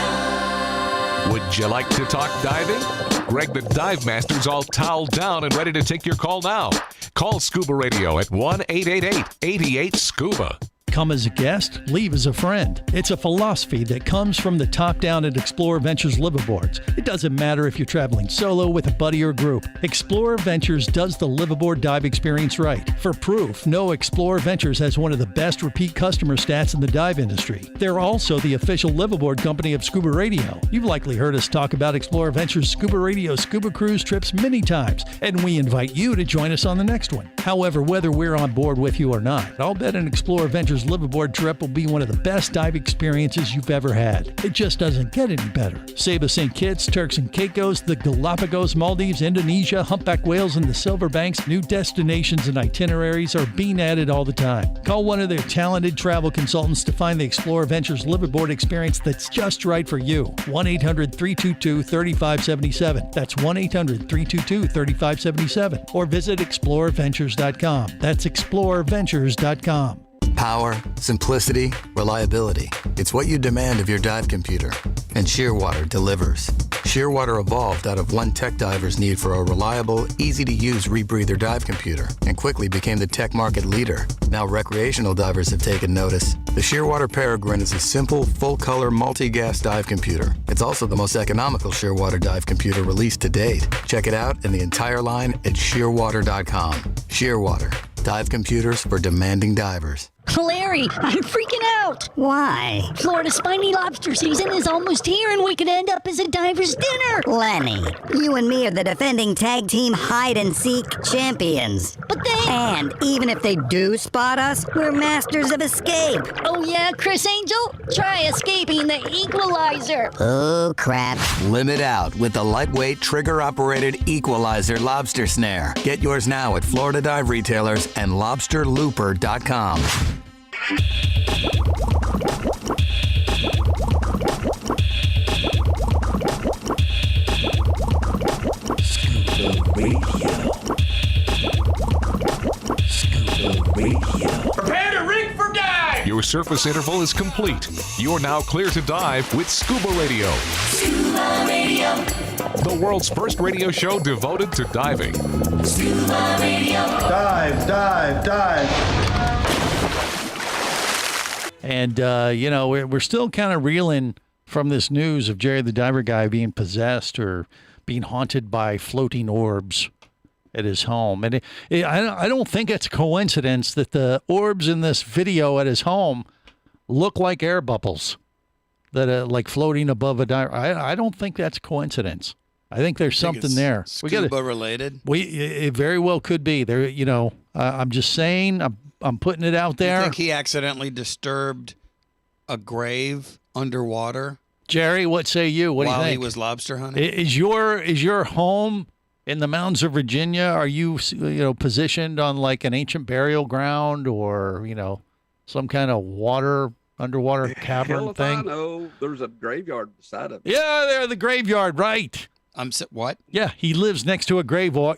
Would you like to talk diving? Greg the Dive Master's all toweled down and ready to take your call now. Call Scuba Radio at 1-888-88-SCUBA. Come as a guest, leave as a friend. It's a philosophy that comes from the top down at Explorer Ventures liveaboards. It doesn't matter if you're traveling solo, with a buddy, or group. Explorer Ventures does the liveaboard dive experience right. For proof, know Explorer Ventures has one of the best repeat customer stats in the dive industry. They're also the official liveaboard company of Scuba Radio. You've likely heard us talk about Explorer Ventures Scuba Radio scuba cruise trips many times, and we invite you to join us on the next one. However, whether we're on board with you or not, I'll bet an Explorer Ventures liveaboard trip will be one of the best dive experiences you've ever had. It just doesn't get any better. Saba St. Kitts, Turks and Caicos, the Galapagos, Maldives, Indonesia, humpback whales, and the Silver Banks, new destinations and itineraries are being added all the time. Call one of their talented travel consultants to find the Explorer Ventures liveaboard experience that's just right for you. 1-800-322-3577. That's 1-800-322-3577. Or visit explorerventures.com. That's explorerventures.com. Power, simplicity, reliability. It's what you demand of your dive computer. And Shearwater delivers. Shearwater evolved out of one tech diver's need for a reliable, easy-to-use rebreather dive computer and quickly became the tech market leader. Now recreational divers have taken notice. The Shearwater Peregrine is a simple, full-color, multi-gas dive computer. It's also the most economical Shearwater dive computer released to date. Check it out and the entire line at shearwater.com. Shearwater. Dive computers for demanding divers. Larry, I'm freaking out. Why? Florida's spiny lobster season is almost here, and we could end up as a diver's dinner. Lenny, you and me are the defending tag team hide-and-seek champions. But they... And even if they do spot us, we're masters of escape. Oh yeah, Chris Angel? Try escaping the equalizer. Oh, crap. Limit out with the lightweight trigger-operated Equalizer lobster snare. Get yours now at Florida dive retailers and lobsterlooper.com. Scuba Radio. Scuba Radio. Prepare to rig for dive! Your surface interval is complete. You're now clear to dive with Scuba Radio. Scuba Radio. The world's first radio show devoted to diving. Scuba Radio. Dive, dive, dive. And, we're still kind of reeling from this news of Jerry the Diver Guy being possessed or being haunted by floating orbs at his home. And I don't think it's a coincidence that the orbs in this video at his home look like air bubbles that are like floating above a diver. I don't think that's a coincidence. I think there's something there. Scuba related? It very well could be. There, I'm just saying, I'm putting it out there. You think he accidentally disturbed a grave underwater? Jerry, what say you? What do you think? While he was lobster hunting? Is your home in the mountains of Virginia? Are you positioned on like an ancient burial ground or some kind of underwater cavern Hell if thing? I know. There's a graveyard beside it. Yeah, there's the graveyard, right? What? Yeah, he lives next to a graveyard.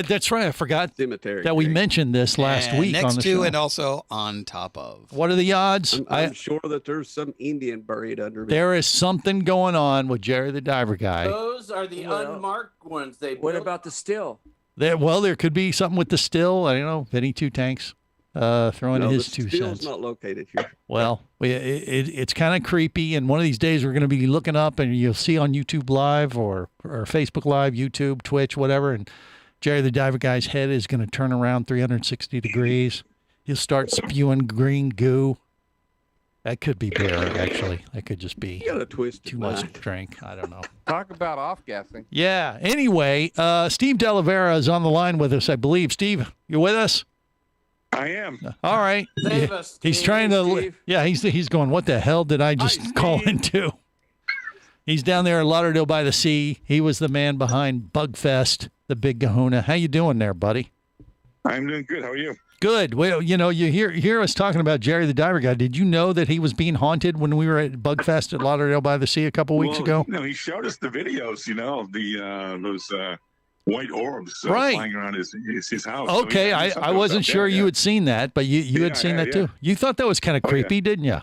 That's right. I forgot cemetery that we mentioned this last week next on the to show. and also on top of. What are the odds? I'm sure that there's some Indian buried under it. There is something going on with Jerry the Diver Guy. Those are the unmarked ones. What about the still? There could be something with the still. I don't know. Vinny Two Tanks throwing his 2 cents. It's not located here. Well, it's kind of creepy, and one of these days we're going to be looking up, and you'll see on YouTube Live or Facebook Live, YouTube, Twitch, whatever, and Jerry the Diver Guy's head is going to turn around 360 degrees. He'll start spewing green goo. That could be beer, actually. That could just be too much to drink. I don't know. Talk about off-gassing. Yeah. Anyway, Steve Delavera is on the line with us, I believe. Steve, you with us? I am. All right. Save us, he's Steve. trying to. Steve. Yeah, he's going. What the hell did I just call into? He's down there in Lauderdale by the Sea. He was the man behind Bugfest, the big kahuna. How you doing there, buddy? I'm doing good. How are you? Good. Well, you hear us talking about Jerry the Diver Guy. Did you know that he was being haunted when we were at Bugfest at Lauderdale by the Sea a couple weeks ago? No, he showed us the videos. Those white orbs right. flying around his house. Okay, so I wasn't sure you had seen that, but you had seen that too. You thought that was kind of creepy, didn't you?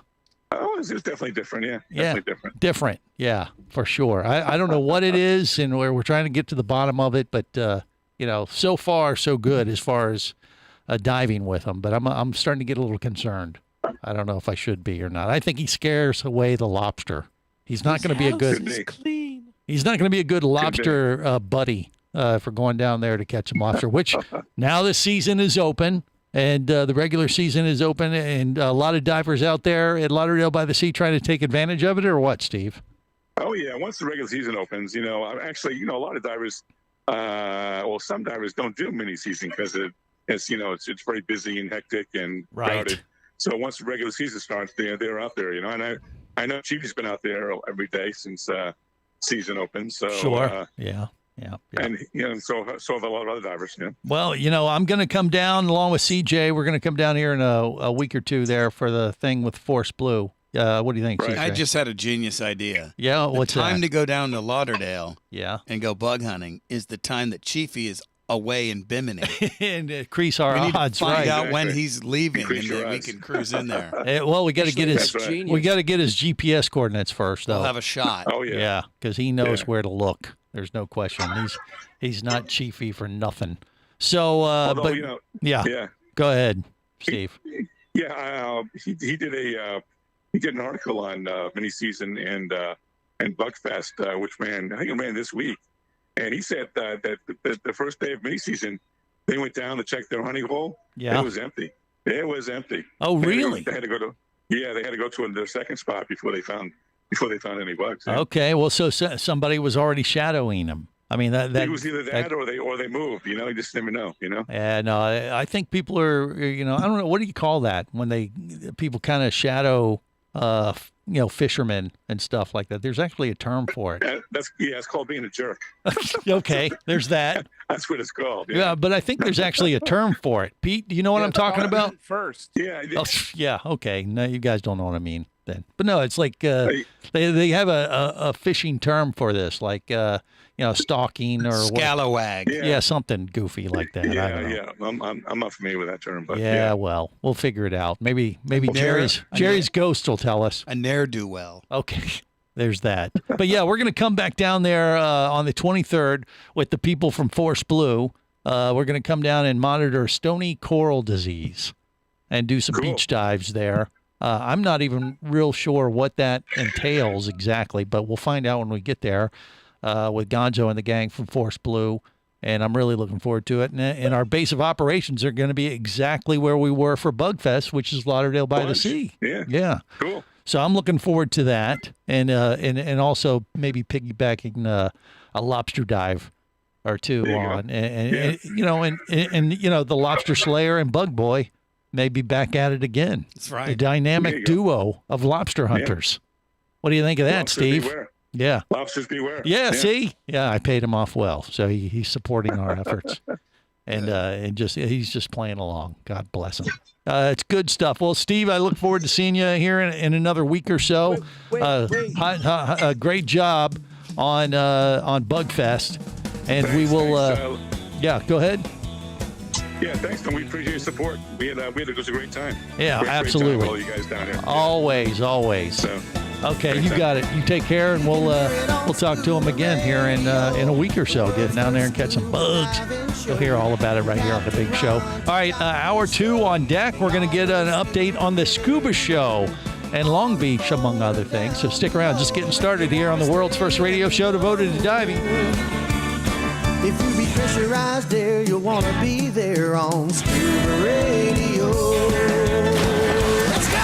Oh, it was definitely different. Yeah, definitely different. Different, yeah, for sure. I don't know what it is, and we're trying to get to the bottom of it, but so far so good as far as diving with him. But I'm starting to get a little concerned. I don't know if I should be or not. I think he scares away the lobster. He's not going to be a good. He's not going to be a good lobster buddy. For going down there to catch some lobster, which now the season is open and the regular season is open, and a lot of divers out there at Lauderdale by the Sea trying to take advantage of it, or what, Steve? Oh yeah, once the regular season opens, actually, a lot of divers, some divers don't do mini season because it's very busy and hectic and crowded. So once the regular season starts, they're out there, and I know Chiefy's been out there every day since season opens. So sure, yeah. And so have a lot of other divers. Yeah. Well, I'm going to come down along with CJ. We're going to come down here in a week or two there for the thing with Force Blue. What do you think, CJ? I just had a genius idea. Yeah, what's that? The time to go down to Lauderdale and go bug hunting is the time that Chiefy is away in Bimini. And increase our odds, right? We need to find out when he's leaving, and then we can cruise in there. We got to get his GPS coordinates first, though. We'll have a shot. Oh yeah, yeah, because he knows where to look. There's no question. He's not Chiefy for nothing. So, Although, go ahead, Steve. Yeah, he did an article on mini season and Bugfest, which I think it ran this week, and he said that the first day of mini season, they went down to check their hunting hole. Yeah, and it was empty. It was empty. Oh, really? They had to go to the second spot before they found any bugs. Yeah. Okay, well, so somebody was already shadowing them. I mean, that it was either that or they moved. You know, you just never know. You know. Yeah, no, I think people are. You know, I don't know, what do you call that when people kind of shadow, fishermen and stuff like that. There's actually a term for it. It's called being a jerk. Okay, there's that. That's what it's called. Yeah, but I think there's actually a term for it. Pete, do you know what I'm talking about? First. Yeah. Oh, yeah. Okay. No, you guys don't know what I mean then. But no, it's like they have a fishing term for this, like stalking or scalawag. Yeah, something goofy like that. I don't know. I'm not familiar with that term, but yeah. Well, we'll figure it out. Maybe Jerry's ghost will tell us. A ne'er-do-well. Okay. There's that. But yeah, we're going to come back down there on the 23rd with the people from Force Blue. We're going to come down and monitor stony coral disease and do some beach dives there. I'm not even real sure what that entails exactly, but we'll find out when we get there with Gonzo and the gang from Force Blue. And I'm really looking forward to it. And our base of operations are going to be exactly where we were for Bugfest, which is Lauderdale by the Sea. Yeah. Cool. So I'm looking forward to that, and also maybe piggybacking a lobster dive or two on, and the Lobster Slayer and Bug Boy may be back at it again. That's right. The dynamic duo of lobster hunters. What do you think of that, Lobsters Steve? beware. Yeah. Lobsters beware. Yeah. See. Yeah, I paid him off well, so he's supporting our efforts. And he's just playing along. God bless him. It's good stuff. Well, Steve, I look forward to seeing you here in another week or so. Great job on Bugfest, and we will. Yeah, go ahead. Yeah, thanks, Tom. We appreciate your support. We had it was a great time. Yeah, great absolutely. Great time with all you guys down here. Always. So, okay, you got it. You take care, and we'll talk to him again here in a week or so. Get down there and catch some bugs. You'll hear all about it right here on the big show. All right, hour 2 on deck. We're going to get an update on the Scuba Show and Long Beach, among other things. So stick around. Just getting started here on the world's first radio show devoted to diving. If you be pressurized there, you'll want to be there on Scuba Radio. Let's go!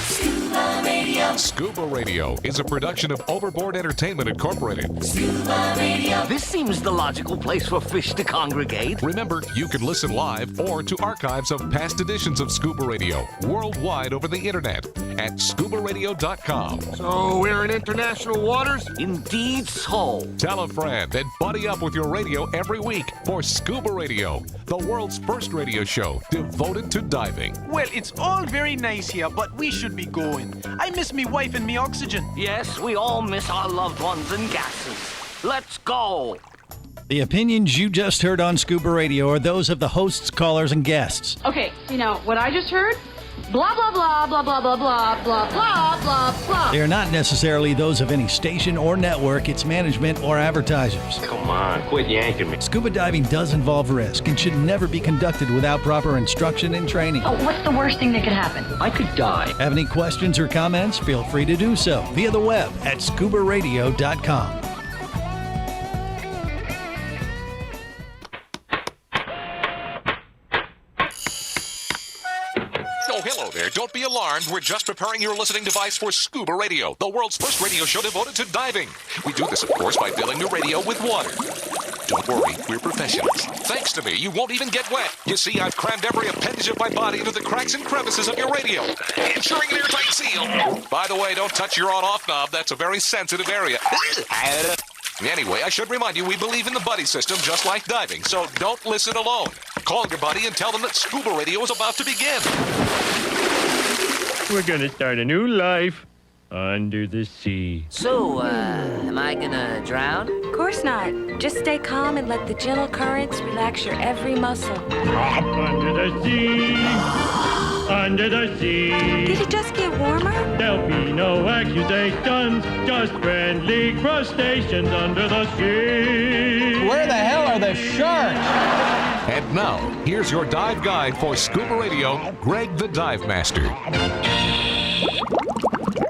Scuba Radio. Scuba Radio is a production of Overboard Entertainment Incorporated. Scuba Radio. This seems the logical place for fish to congregate. Remember, you can listen live or to archives of past editions of Scuba Radio worldwide over the internet at ScubaRadio.com. So we're in international waters? Indeed so. Tell a friend and buddy up with your radio every week for Scuba Radio, the world's first radio show devoted to diving. Well, it's all very nice here, but we should be going. I miss me wife and me oxygen. Yes, we all miss our loved ones and gases. Let's go. The opinions you just heard on Scuba Radio are those of the hosts, callers, and guests. Okay, what I just heard? Blah, blah, blah, blah, blah, blah, blah, blah, blah, blah, blah. They are not necessarily those of any station or network, its management, or advertisers. Come on, quit yanking me. Scuba diving does involve risk and should never be conducted without proper instruction and training. Oh, what's the worst thing that could happen? I could die. Have any questions or comments? Feel free to do so via the web at ScubaRadio.com. Hello there. Don't be alarmed. We're just preparing your listening device for Scuba Radio, the world's first radio show devoted to diving. We do this, of course, by filling your radio with water. Don't worry, we're professionals. Thanks to me, you won't even get wet. You see, I've crammed every appendage of my body into the cracks and crevices of your radio, ensuring an airtight seal. By the way, don't touch your on-off knob. That's a very sensitive area. Anyway, I should remind you, we believe in the buddy system just like diving, so don't listen alone. Call your buddy and tell them that Scuba Radio is about to begin. We're gonna start a new life under the sea. So, am I gonna drown? Of course not. Just stay calm and let the gentle currents relax your every muscle. Under the sea, under the sea. Did it just get warmer? There'll be no accusations, just friendly crustaceans under the sea. Where the hell are the sharks? And now, here's your dive guide for Scuba Radio, Greg the Dive Master.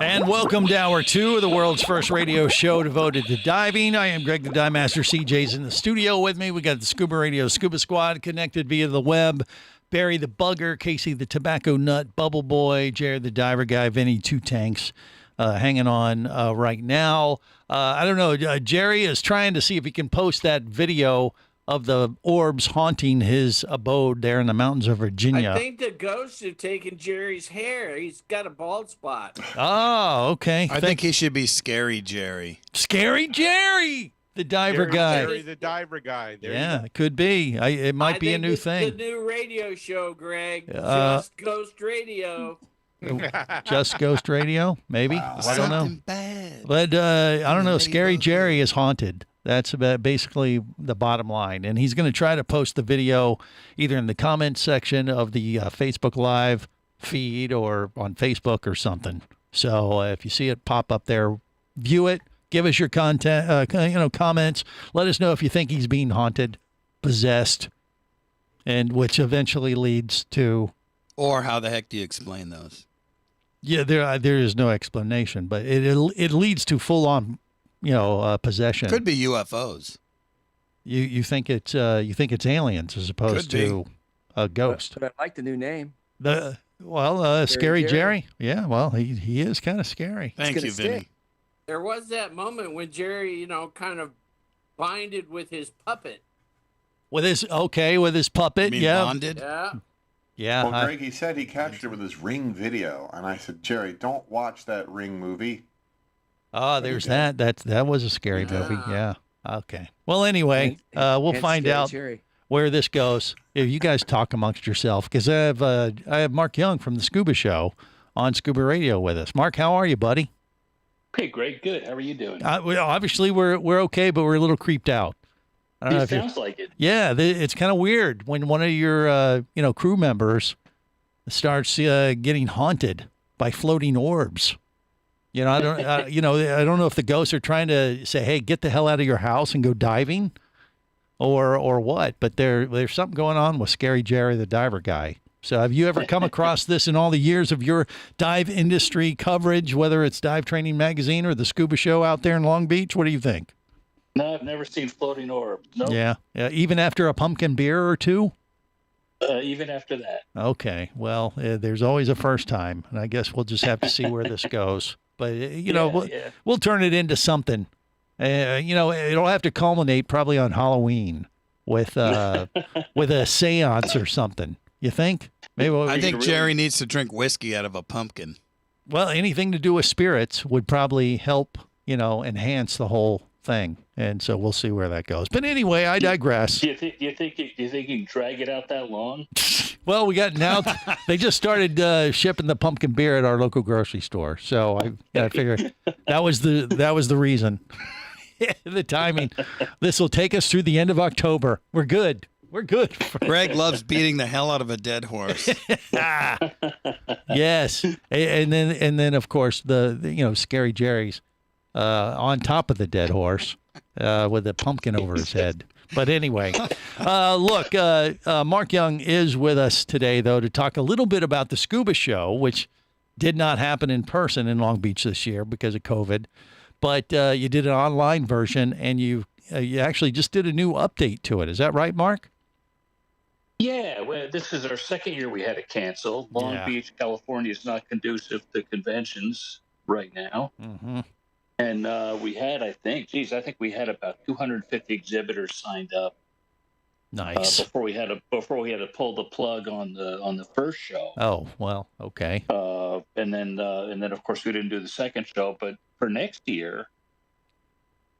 And welcome to Hour 2 of the world's first radio show devoted to diving. I am Greg the Dive Master. CJ's in the studio with me. We got the Scuba Radio Scuba Squad connected via the web. Barry the Bugger, Casey the Tobacco Nut, Bubble Boy, Jared the Diver Guy, Vinny Two Tanks hanging on right now. I don't know. Jerry is trying to see if he can post that video of the orbs haunting his abode there in the mountains of Virginia. I think the ghosts have taken Jerry's hair. He's got a bald spot. Oh, okay. I think he should be Scary Jerry. Scary Jerry, the diver guy. Jerry the diver guy. There Yeah, it could be. It might be a new It's thing. the new radio show, Greg. Just Ghost Radio. Just Ghost Radio, maybe. Wow. I don't know. Something bad. But I don't know. Scary Jerry is haunted. That's about basically the bottom line. And he's going to try to post the video either in the comments section of the Facebook Live feed or on Facebook or something. So if you see it pop up there, view it. Give us your comments. Let us know if you think he's being haunted, possessed, and which eventually leads to. Or how the heck do you explain those? Yeah, there is no explanation, but it leads to full on, possession. Could be UFOs. You think it's aliens as opposed to a ghost. But I like the new name. Scary Jerry. Yeah, well, he is kind of scary. Thank you, Vinny. There was that moment when Jerry, kind of binded with his puppet. With his puppet, bonded? Yeah. Yeah. Well, Greg, he said he captured it with his Ring video, and I said, Jerry, don't watch that Ring movie. Oh, there's that. That was a scary movie. Yeah. Okay. Well, anyway, we'll find out where this goes. If you guys talk amongst yourself, because I have Mark Young from the Scuba Show on Scuba Radio with us. Mark, how are you, buddy? Hey, Greg. Good. How are you doing? Obviously, we're okay, but we're a little creeped out. It sounds like it. Yeah, it's kind of weird when one of your crew members starts getting haunted by floating orbs. I don't know if the ghosts are trying to say, "Hey, get the hell out of your house and go diving," or what. But there's something going on with Scary Jerry, the diver guy. So, have you ever come across this in all the years of your dive industry coverage, whether it's Dive Training Magazine or the Scuba Show out there in Long Beach? What do you think? No, I've never seen floating orbs. Nope. Yeah. Even after a pumpkin beer or two? Even after that. Okay. Well, there's always a first time, and I guess we'll just have to see where this goes. But, we'll turn it into something. It'll have to culminate probably on Halloween with a seance or something. You think? Maybe I think Jerry needs to drink whiskey out of a pumpkin. Well, anything to do with spirits would probably help, enhance the whole thing. And so we'll see where that goes. But anyway, I digress. Do you think you can drag it out that long? Well, we got now. They just started shipping the pumpkin beer at our local grocery store, so I figured that was the reason. The timing. This will take us through the end of October. We're good. We're good. Greg loves beating the hell out of a dead horse. Yes, and then of course the Scary Jerry's on top of the dead horse with a pumpkin over his head. But anyway, look, Mark Young is with us today, though, to talk a little bit about the Scuba Show, which did not happen in person in Long Beach this year because of COVID. But you did an online version, and you actually just did a new update to it. Is that right, Mark? Yeah, well, this is our second year we had to cancel. Long Beach, California is not conducive to conventions right now. Mm-hmm. And we had, I think we had about 250 exhibitors signed up. Nice. Before we had to pull the plug on the first show. Oh, well, okay. And then of course we didn't do the second show. But for next year,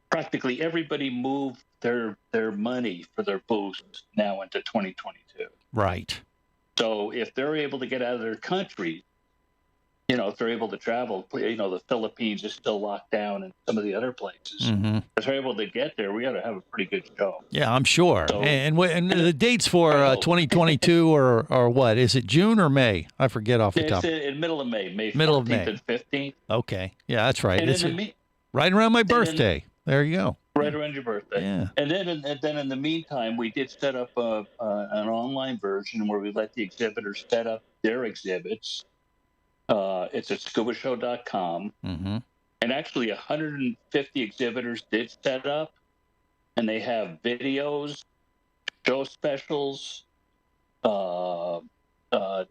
practically everybody moved their money for their booths now into 2022. Right. So if they're able to get out of their country, if they're able to travel, the Philippines is still locked down and some of the other places. Mm-hmm. If they're able to get there, we ought to have a pretty good show. Yeah, I'm sure. So, and the dates for 2022 or what? Is it June or May? I forget off the top. It's in middle of May, middle 14th of May. and 15th. Okay. Yeah, that's right. And it's right around my birthday. There you go. Right around your birthday. Yeah. And then in the meantime, we did set up an online version where we let the exhibitors set up their exhibits. It's at ScubaShow.com. Mm-hmm. And actually 150 exhibitors did set up, and they have videos, show specials,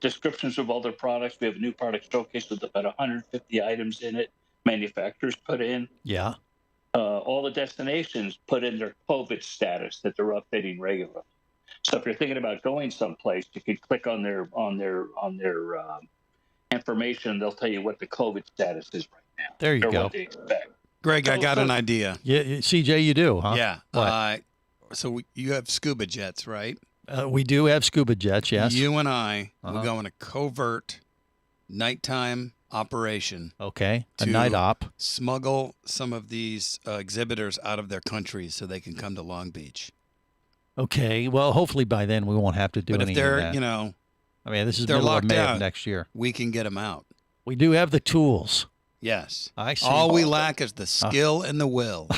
descriptions of all their products. We have a new product showcase with about 150 items in it. Manufacturers put in. Yeah. All the destinations put in their COVID status that they're updating regularly. So if you're thinking about going someplace, you can click on their information. They'll tell you what the COVID status is right now. There you or go. What they expect. Greg, I got an idea. Yeah, CJ, you do, huh? Yeah. What? So you have scuba jets, right? We do have scuba jets, yes. You and I will go on a covert nighttime operation. Okay, a night op. Smuggle some of these exhibitors out of their countries so they can come to Long Beach. Okay, well, hopefully by then we won't have to do But any if they're, of that. you know, I mean, this is they're middle of locked May out, of next year. we can get them out. We do have the tools. Yes. I see. All we lack is the skill and the will.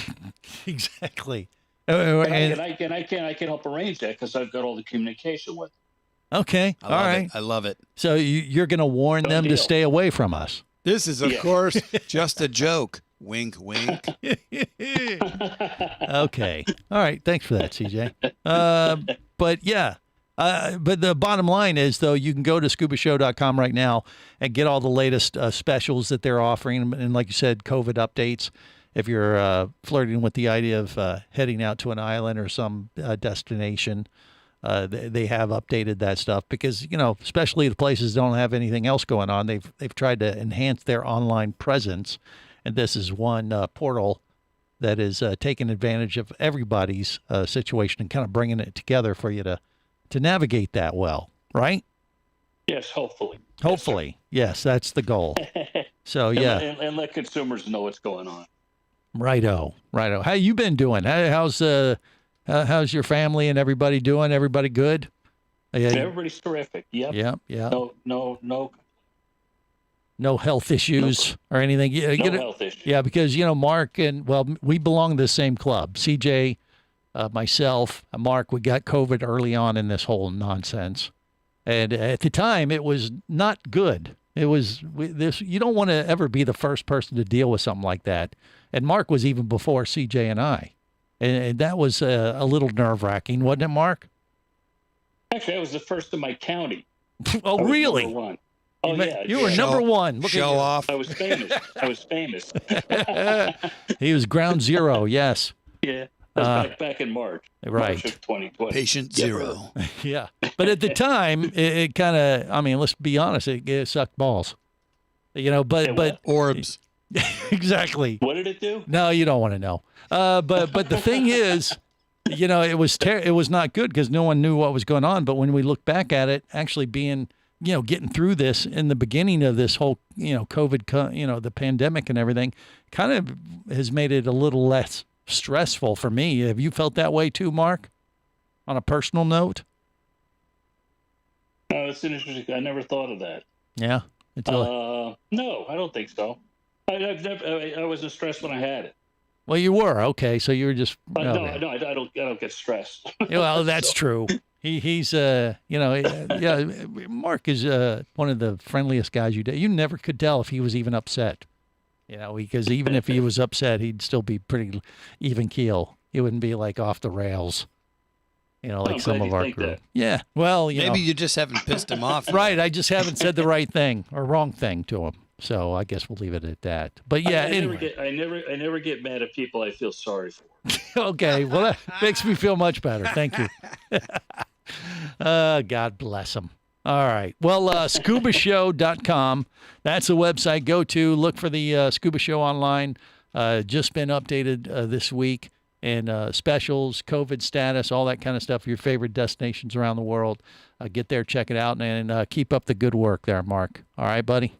Exactly. And I can help arrange that because I've got all the communication with them. Okay, all right. I love it. So you're going to warn them to stay away from us. This is, of course, just a joke. Wink, wink. Okay. All right. Thanks for that, CJ. But yeah. But the bottom line is, though, you can go to ScubaShow.com right now and get all the latest specials that they're offering. And like you said, COVID updates. If you're flirting with the idea of heading out to an island or some destination, they have updated that stuff because, you know, especially the places don't have anything else going on. They've tried to enhance their online presence. And this is one portal that is taking advantage of everybody's situation and kind of bringing it together for you to navigate that well, right? Yes, hopefully. Hopefully. Yes, that's the goal. So, yeah. And let consumers know what's going on. Righto. How you been doing? How's your family and everybody doing? Everybody good? Everybody's terrific. Yep. Yeah. No health issues or anything. health issues. Yeah, because, you know, Mark and, well, we belong to the same club. CJ, myself, Mark, we got COVID early on in this whole nonsense. And at the time, it was not good. It was this. You don't want to ever be the first person to deal with something like that. And Mark was even before CJ and I. And that was a little nerve-wracking, wasn't it, Mark? Actually, I was the first in my county. Oh, really? Number one. Oh, yeah. You were number one. Look Show off. I was famous. He was ground zero, yes. Yeah. That was back in March. Right. March of 2020. Patient zero. Yeah. But at the time, it kind of, I mean, let's be honest, it sucked balls. You know, but orbs. Exactly. What did it do? No, you don't want to know. But the thing is, you know, it was not good because no one knew what was going on. But when we look back at it, actually being, you know, getting through this in the beginning of this whole, you know, COVID, you know, the pandemic and everything, kind of has made it a little less stressful for me. Have you felt that way too, Mark? On a personal note? No, it's interesting. I never thought of that. Yeah. No, I don't think so. I wasn't stressed when I had it. Well, you were. Okay, so you were just. No, I don't get stressed. Well, that's true. He's you know, yeah. Mark is one of the friendliest guys you did. You never could tell if he was even upset. You know, because even if he was upset, he'd still be pretty even keel. He wouldn't be like off the rails. You know, like some of our group. That. Yeah. Well, maybe you just haven't pissed him off. Right. I just haven't said the right thing or wrong thing to him. So I guess we'll leave it at that. But yeah, anyway. I never get mad at people I feel sorry for. Okay. Well, that makes me feel much better. Thank you. God bless him. All right. Well, ScubaShow.com. That's the website. Go to, look for the Scuba Show online. Just been updated this week. And specials, COVID status, all that kind of stuff, your favorite destinations around the world. Get there, check it out, and keep up the good work there, Mark. All right, buddy?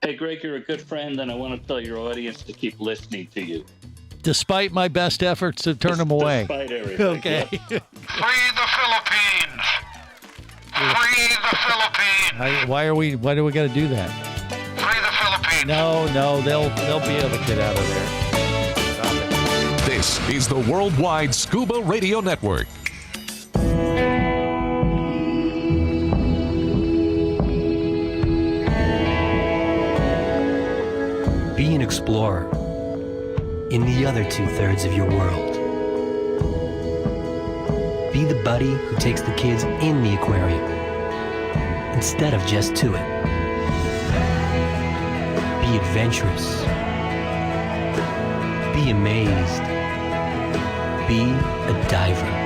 Hey, Greg, you're a good friend, and I want to tell your audience to keep listening to you. Despite my best efforts to turn them away. Despite everything. Okay. Yep. Free the Philippines! Free the Philippines! Why do we got to do that? Free the Philippines! No, they'll be able to get out of there. This is the Worldwide Scuba Radio Network. Be an explorer in the other 2/3 of your world. Be Be the buddy who takes the kids in the aquarium instead of just to it. Be adventurous. Be amazed. Be a diver.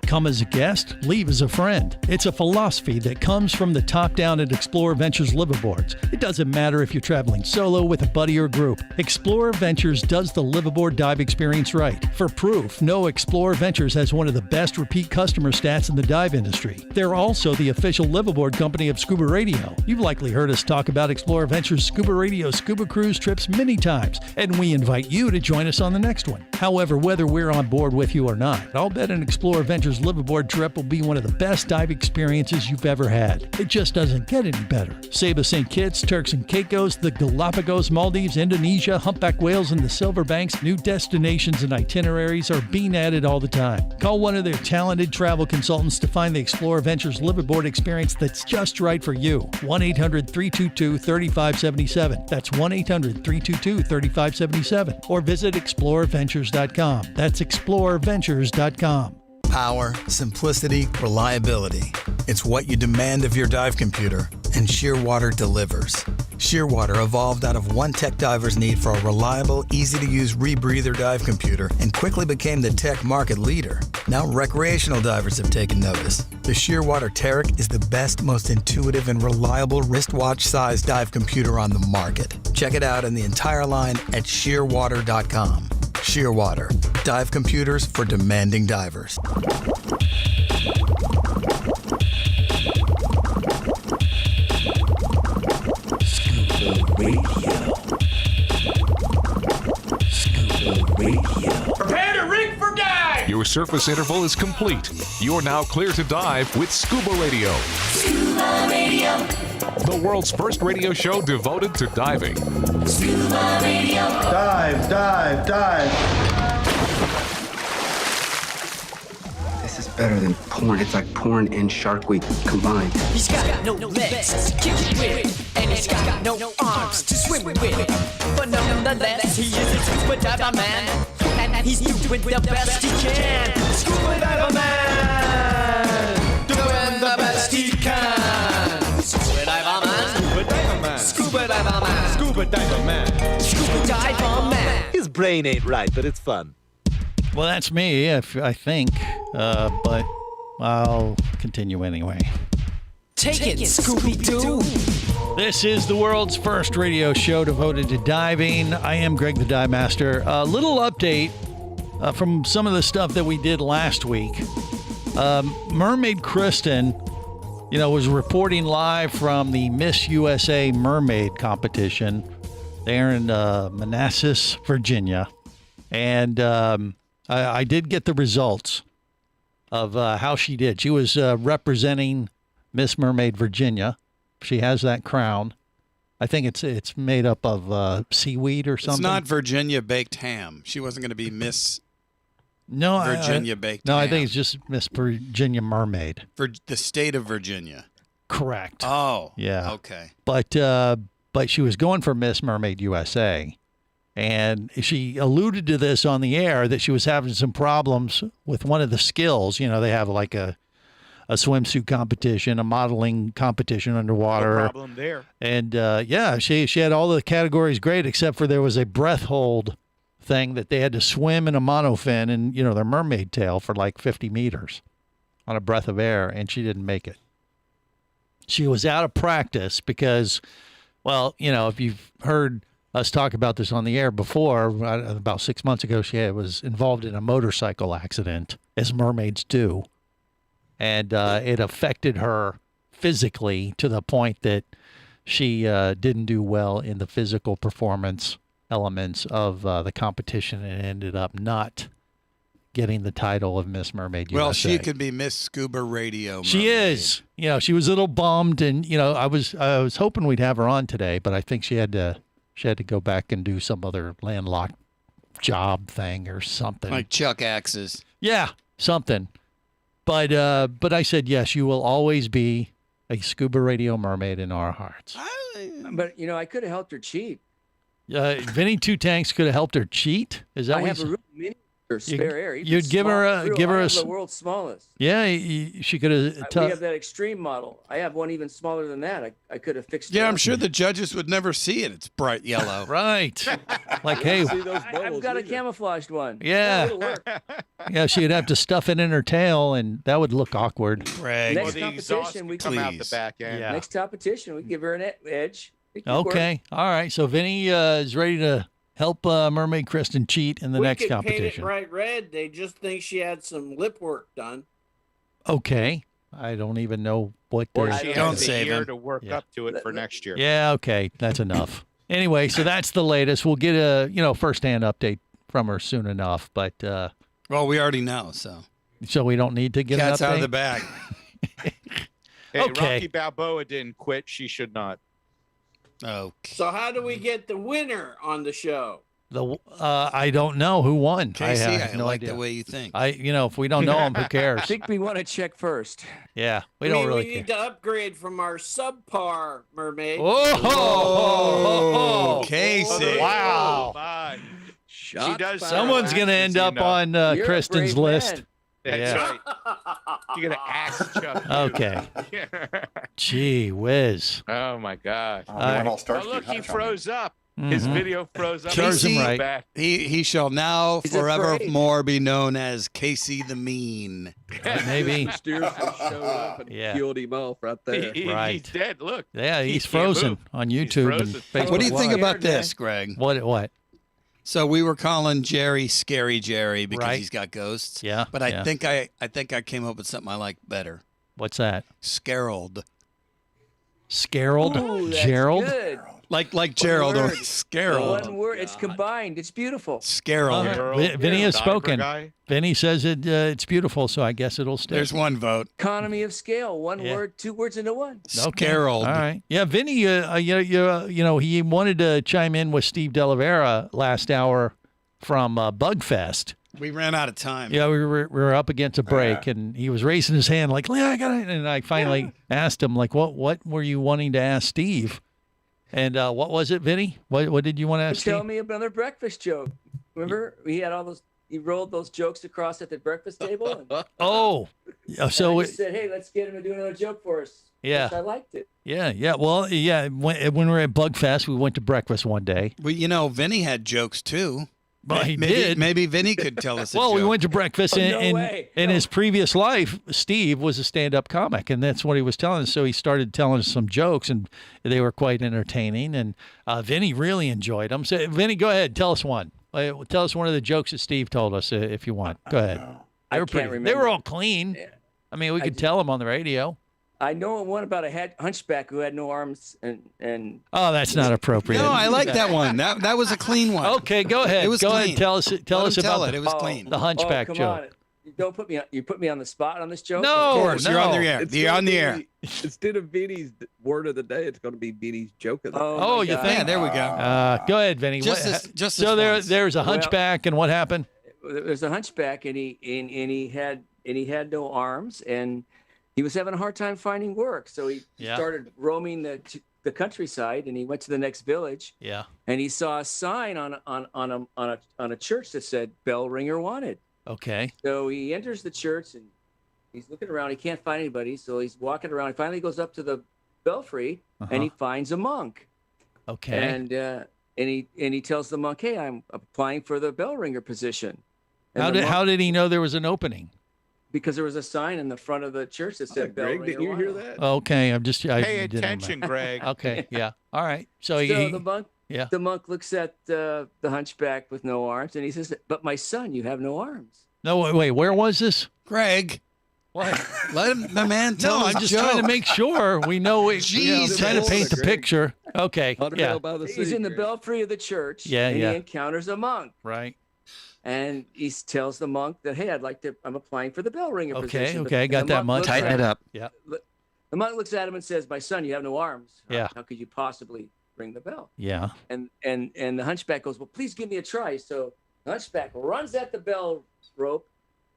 Come as a guest, leave as a friend. It's a philosophy that comes from the top down at Explorer Ventures liveaboards. It doesn't matter if you're traveling solo, with a buddy, or group. Explorer Ventures does the liveaboard dive experience right. For proof, know Explorer Ventures has one of the best repeat customer stats in the dive industry. They're also the official liveaboard company of Scuba Radio. You've likely heard us talk about Explorer Ventures Scuba Radio scuba cruise trips many times, and we invite you to join us on the next one. However, whether we're on board with you or not, I'll bet an Explorer Ventures liveaboard trip will be one of the best dive experiences you've ever had. It just doesn't get any better. Saba St. Kitts, Turks and Caicos, the Galapagos, Maldives, Indonesia, humpback whales, and the Silver Banks, new destinations and itineraries are being added all the time. Call one of their talented travel consultants to find the Explorer Ventures liveaboard experience that's just right for you. 1-800-322-3577. That's 1-800-322-3577. Or visit explorerventures.com. That's explorerventures.com. Power, simplicity, reliability. It's what you demand of your dive computer, and Shearwater delivers. Shearwater evolved out of one tech diver's need for a reliable, easy-to-use rebreather dive computer and quickly became the tech market leader. Now recreational divers have taken notice. The Shearwater Taric is the best, most intuitive, and reliable wristwatch-sized dive computer on the market. Check it out in the entire line at shearwater.com. Shearwater, dive computers for demanding divers. Scuba Radio. Scuba Radio. Prepare to rig for dive! Your surface interval is complete. You're now clear to dive with Scuba Radio. Scuba Radio. The world's first radio show devoted to diving. Scuba Radio. Dive, dive, dive. This is better than porn. It's like porn and Shark Week combined. He's got no legs to kick it with, and he's got no arms to swim with. But nonetheless, he is a scuba diver man, and he's doing the best he can. Scuba diver man, doing the best he can. Scuba diver man, scuba diver man, scuba diver man, scuba diver man, scuba diver man. His brain ain't right, but it's fun. Well, that's me, I think, but I'll continue anyway. Take it, Scooby-Doo! This is the world's first radio show devoted to diving. I am Greg the Dive Master. A little update from some of the stuff that we did last week. Mermaid Kristen, was reporting live from the Miss USA Mermaid competition there in Manassas, Virginia. And I did get the results of how she did. She was representing Miss Mermaid Virginia. She has that crown. I think it's made up of seaweed or something. It's not Virginia baked ham. She wasn't going to be Miss Virginia baked ham. No, ham. I think it's just Miss Virginia Mermaid. For the state of Virginia. Correct. Oh. Yeah. Okay. But she was going for Miss Mermaid USA. And she alluded to this on the air that she was having some problems with one of the skills. They have like a swimsuit competition, a modeling competition underwater. No problem there. And she had all the categories great except for there was a breath hold thing that they had to swim in a monofin and their mermaid tail for like 50 meters on a breath of air, and she didn't make it. She was out of practice because, well, if you've heard us talk about this on the air before, about 6 months ago, she was involved in a motorcycle accident, as mermaids do. And it affected her physically to the point that she didn't do well in the physical performance elements of the competition and ended up not getting the title of Miss Mermaid USA. Well, she could be Miss Scuba Radio Mermaid. She is. She was a little bummed, and I was hoping we'd have her on today, but I think she had to go back and do some other landlocked job thing or something. Like Chuck Axes. Yeah, something. But I said, yes, you will always be a Scuba Radio Mermaid in our hearts. But, I could have helped her cheat. Vinny Two Tanks could have helped her cheat? Is that I what have a real mini Or spare air. You'd give her a the world's smallest. Yeah, she could have. We have that extreme model. I have one even smaller than that. I could have fixed. Yeah, I'm sure the judges would never see it. It's bright yellow. Right. Like, hey, I've got a camouflaged one. Yeah. It'll work. Yeah, she'd have to stuff it in her tail, and that would look awkward. Greg, Next competition, we come out the back end. Yeah. Next competition, we give her an edge. Okay. All right. So Vinny is ready to help Mermaid Kristen cheat in the next competition. Paint it bright red. They just think she had some lip work done. Okay. I don't even know what. Or she don't has a save year him. to work up to it for next year. Yeah. Okay. That's enough. Anyway, so that's the latest. We'll get a firsthand update from her soon enough. But well, we already know, so we don't need to get cat's an update. out of the bag. Hey, Okay. Rocky Balboa didn't quit. She should not. Okay. So how do we get the winner on the show? I don't know who won. Casey, I I have no like idea. the way you think. If we don't know them, who cares? I think we want to check first. Yeah, we I don't mean, really we care. need to upgrade from our subpar mermaid. Oh, Casey! Wow. My. She does. Someone's going to end up on You're a Kristen's brave list. man. That's Yeah. right. You're gonna ask Chuck. Okay. Gee whiz. Oh my gosh. Look, he froze up. His video froze up. Serves him Casey, right. Back. He shall now He's forevermore be known as Casey the Mean. Maybe. Steers showed up and Yeah. killed him off right there. Right. He's dead. Look. Yeah, He he's can't frozen move. on He's YouTube and frozen. Facebook. What do you think Live. about this, Greg? What? So we were calling Jerry Scary Jerry because Right. he's got ghosts. Yeah. But I think I came up with something I like better. What's that? Scarrold. Scarrold? Ooh, that's Gerald? good. Like Gerald or word. Scarrold. One word. It's combined. It's beautiful. Scarrold. Vinny has Diaper spoken. guy. Vinny says it's beautiful, so I guess it'll stay. There's one vote. Economy of scale. One Yeah. word, two words into one. Okay. Scarrold. All right. Yeah, Vinny, he wanted to chime in with Steve Delavera last hour from Bugfest. We ran out of time. Yeah, we were up against a break, and he was raising his hand like, "Yeah, I got it." And I finally asked him, like, "What were you wanting to ask Steve?" And what was it, Vinny? What did you want to ask Tell Steve? me another breakfast joke. Remember, we had all those. He rolled those jokes across at the breakfast table. And, Oh, so I just said, "Hey, let's get him to do another joke for us." Yeah. Yes, I liked it. yeah. Well, yeah. When we were at Bugfest, we went to breakfast one day. Well, Vinny had jokes too. Well, he maybe, did. Maybe Vinny could tell us a Well, joke. we went to breakfast, Oh, and no way. in No. his previous life, Steve was a stand-up comic, and that's what he was telling us. So he started telling us some jokes, and they were quite entertaining. And Vinny really enjoyed them. So, Vinny, go ahead, tell us one. Tell us one of the jokes that Steve told us, if you want. Go ahead. I They were can't They remember. were all clean. I mean, we could tell them on the radio. I know one about a hunchback who had no arms and. Oh, that's not appropriate. No, I like that one. That was a clean one. Okay, go ahead. It was go clean. ahead. Tell us Let us him tell about it. It was clean. the hunchback come joke. on. You put me on the spot on this joke. No, Of course, you're on the air. It's You're gonna on the be- air. Instead of Vinny's word of the day, it's going to be Vinny's joke of the day. Oh, Oh, you God. think? Yeah, there we go. Go ahead, Vinny. Just What- this so once. there's a hunchback, and what happened? There's a hunchback, and he had no arms, and he was having a hard time finding work. So he Yeah. started roaming the countryside, and he went to the next village, Yeah. and he saw a sign on a church that said "Bell Ringer Wanted." Okay. So he enters the church, and he's looking around. He can't find anybody, so he's walking around. He finally goes up to the belfry, and he finds a monk. Okay. And he tells the monk, "Hey, I'm applying for the bell ringer position." And How did he know there was an opening? Because there was a sign in the front of the church that said "Bell Greg, Ringer didn't you hear Wanted." that? Okay, I'm just. I Pay didn't attention, Greg. Okay. Yeah. All right. So, So he. the monk looks at the hunchback with no arms, and he says, "But my son, you have no arms." No, wait. Where was this? Greg, What? let him, the man tell No, his I'm just joke. trying to make sure we know. I'm Jesus. trying to paint the Greg. picture. Okay. Yeah. By the He's sea, in the Greg. belfry of the church, Yeah, and yeah. he encounters a monk. Right. And he tells the monk that, "Hey, I'm applying for the bell ringer Okay. position." Okay. I And got the that monk much. looks Tighten at- it up. Yeah. The monk looks at him and says, "My son, you have no arms. Yeah. How could you possibly ring the bell?" Yeah. And the hunchback goes, "Well, please give me a try." So the hunchback runs at the bell rope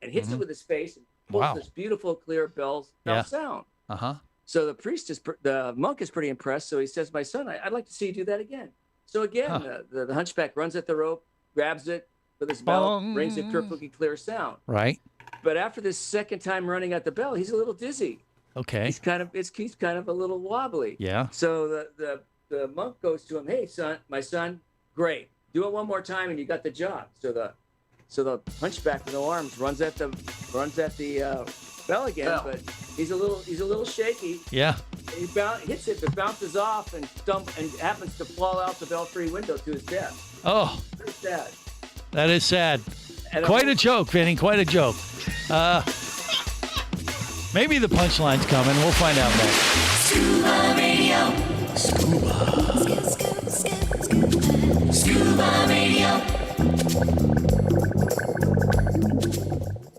and hits it with his face and pulls Wow. this beautiful, clear bell Yeah. sound. Uh huh. So the monk is pretty impressed. So he says, "My son, I'd like to see you do that again." So again, the hunchback runs at the rope, grabs it, with his bell, Bong. brings a perfectly clear sound. Right. But after this second time running at the bell, he's a little dizzy. Okay. He's kind of a little wobbly. Yeah. So the monk goes to him, "Hey, my son, great. Do it one more time, and you got the job." So the hunchback with no arms runs at the bell again, but he's a little shaky. Yeah. He hits it, but bounces off and happens to fall out the belfry window to his death. Oh. Very sad. That is sad. And Quite a joke, Vinny. Quite a joke. Maybe the punchline's coming. We'll find out next. Scuba Radio. Scuba Radio.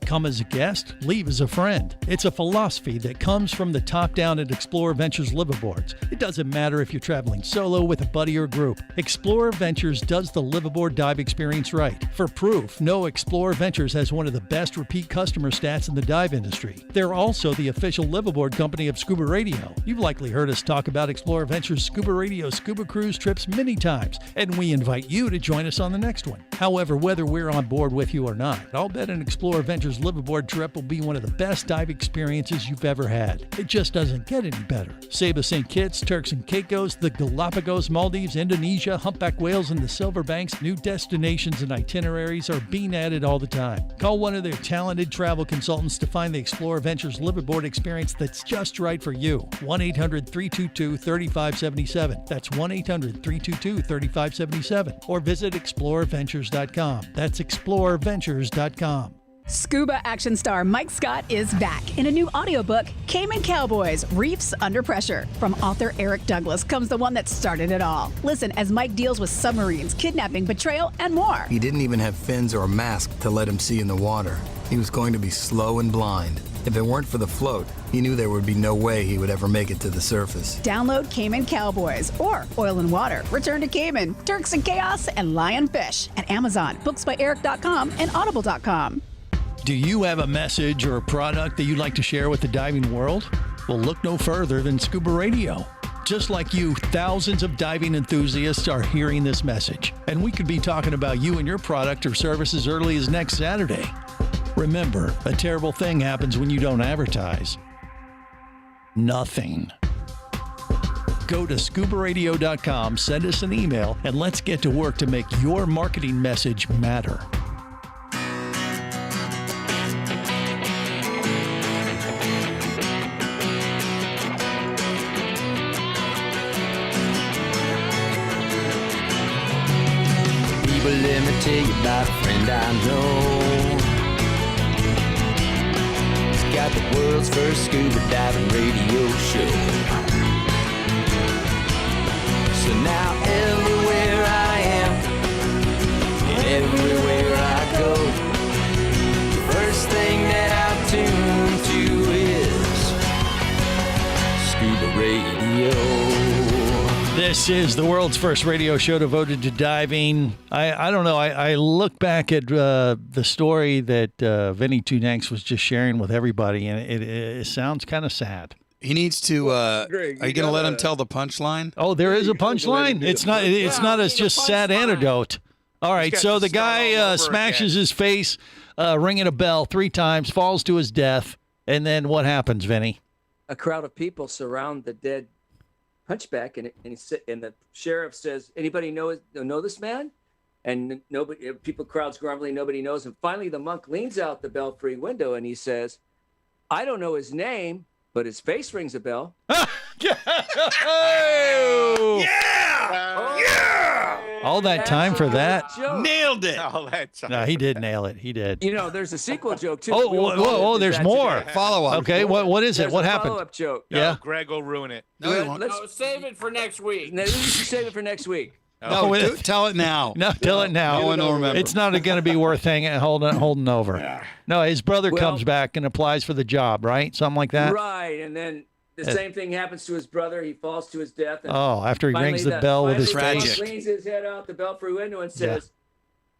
Come as a guest, leave as a friend. It's a philosophy that comes from the top down at Explorer Ventures liveaboards. It doesn't matter if you're traveling solo, with a buddy, or group. Explorer Ventures does the liveaboard dive experience right. For proof, no, Explorer Ventures has one of the best repeat customer stats in the dive industry. They're also the official liveaboard company of Scuba Radio. You've likely heard us talk about Explorer Ventures Scuba Radio scuba cruise trips many times, and we invite you to join us on the next one. However, whether we're on board with you or not, I'll bet an Explorer Ventures liveaboard trip will be one of the best dive experiences you've ever had. It just doesn't get any better. Saba St. Kitts, Turks and Caicos, the Galapagos, Maldives, Indonesia, humpback whales, and the Silver Banks, new destinations and itineraries are being added all the time. Call one of their talented travel consultants to find the Explorer Ventures liveaboard experience that's just right for you. 1-800-322-3577. That's 1-800-322-3577. Or visit explorerventures.com. That's explorerventures.com. Scuba action star Mike Scott is back in a new audiobook, Cayman Cowboys, Reefs Under Pressure. From author Eric Douglas comes the one that started it all. Listen as Mike deals with submarines, kidnapping, betrayal, and more. He didn't even have fins or a mask to let him see in the water. He was going to be slow and blind. If it weren't for the float, he knew there would be no way he would ever make it to the surface. Download Cayman Cowboys or Oil and Water, Return to Cayman, Turks and Chaos, and Lionfish at Amazon, booksbyeric.com, and audible.com. Do you have a message or a product that you'd like to share with the diving world? Well, look no further than Scuba Radio. Just like you, thousands of diving enthusiasts are hearing this message, and we could be talking about you and your product or service as early as next Saturday. Remember, a terrible thing happens when you don't advertise. Nothing. Go to ScubaRadio.com, send us an email, and let's get to work to make your marketing message matter. Let me tell you about a friend I know. He's got the world's first scuba diving radio show. So now everywhere I am, and everywhere I go, the first thing that I tune to is Scuba Radio. This is the world's first radio show devoted to diving. I don't know. I look back at the story that Vinny Tunanks was just sharing with everybody, and it sounds kind of sad. He needs to. Greg, are you going to let him tell the punchline? Oh, there is a punchline. It's not. It's not a just sad anecdote. All right. So the guy smashes his face, ringing a bell 3 times, falls to his death, and then what happens, Vinny? A crowd of people surround the dead hunchback, and the sheriff says, "Anybody know this man?" And nobody. Crowds grumbling. Nobody knows him. Finally, the monk leans out the belfry window and he says, "I don't know his name, but his face rings a bell." All that time for that? Nailed it. All that time. No, he did nail it. He did. You know, there's a sequel joke too. Oh, there's more. Follow up. Okay, what is it? There's What a happened? Follow-up joke. No, Yeah. Greg will ruin it. No, he won't. No, save it for next week. No, we should save it for next week. No, tell it now. No, tell it now. No one will remember. It's not going to be worth holding over. Yeah. No, his brother comes back and applies for the job, right? Something like that. Right, and then the same thing happens to his brother. He falls to his death. And After he rings the bell with his finally face. the monk leans his head out the belfry window and says,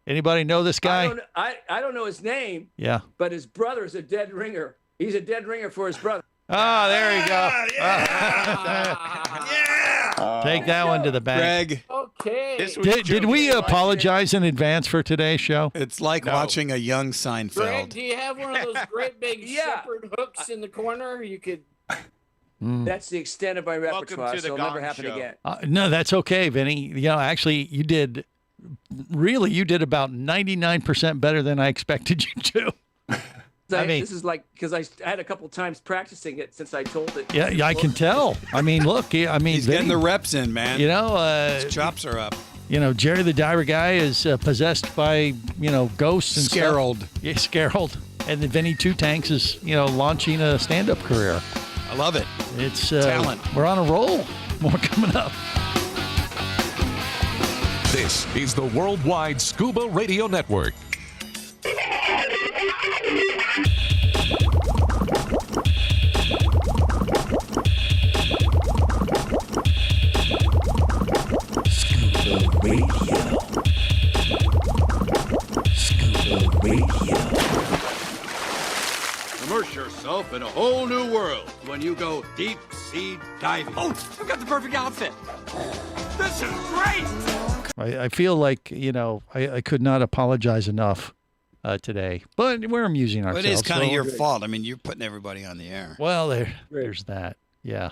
Anybody know this guy? I don't know his name. Yeah. But his brother's a dead ringer. He's a dead ringer for his brother. Oh, there you go. Yeah. Take that one to the bank. Greg, Okay. This was Did we Joe. apologize in advance for today's show? It's like watching a young Seinfeld. Greg, do you have one of those great big shepherd hooks in the corner? You could. That's the extent of my repertoire, to the so it'll never Gong happen Show. again. No, that's okay, Vinny. You know, actually, you did about 99% better than I expected you to. This is like because I had a couple times practicing it since I told it. Yeah, I can tell. I mean, look, He's Vinny, getting the reps in, man. You know, his chops are up. You know, Jerry the Diver guy is possessed by, ghosts and Scaroled. stuff. Yeah, Scaroled. And then Vinny Two Tanks is, launching a stand-up career. I love it. It's talent. We're on a roll. More coming up. This is the Worldwide Scuba Radio Network. Scuba Radio. Scuba Radio. Immerse yourself in a whole new world when you go deep sea diving. Oh, I've got the perfect outfit. This is great. I feel like, I could not apologize enough today. But we're amusing ourselves. But it is kind of your fault. I mean, you're putting everybody on the air. Well, there's that. Yeah.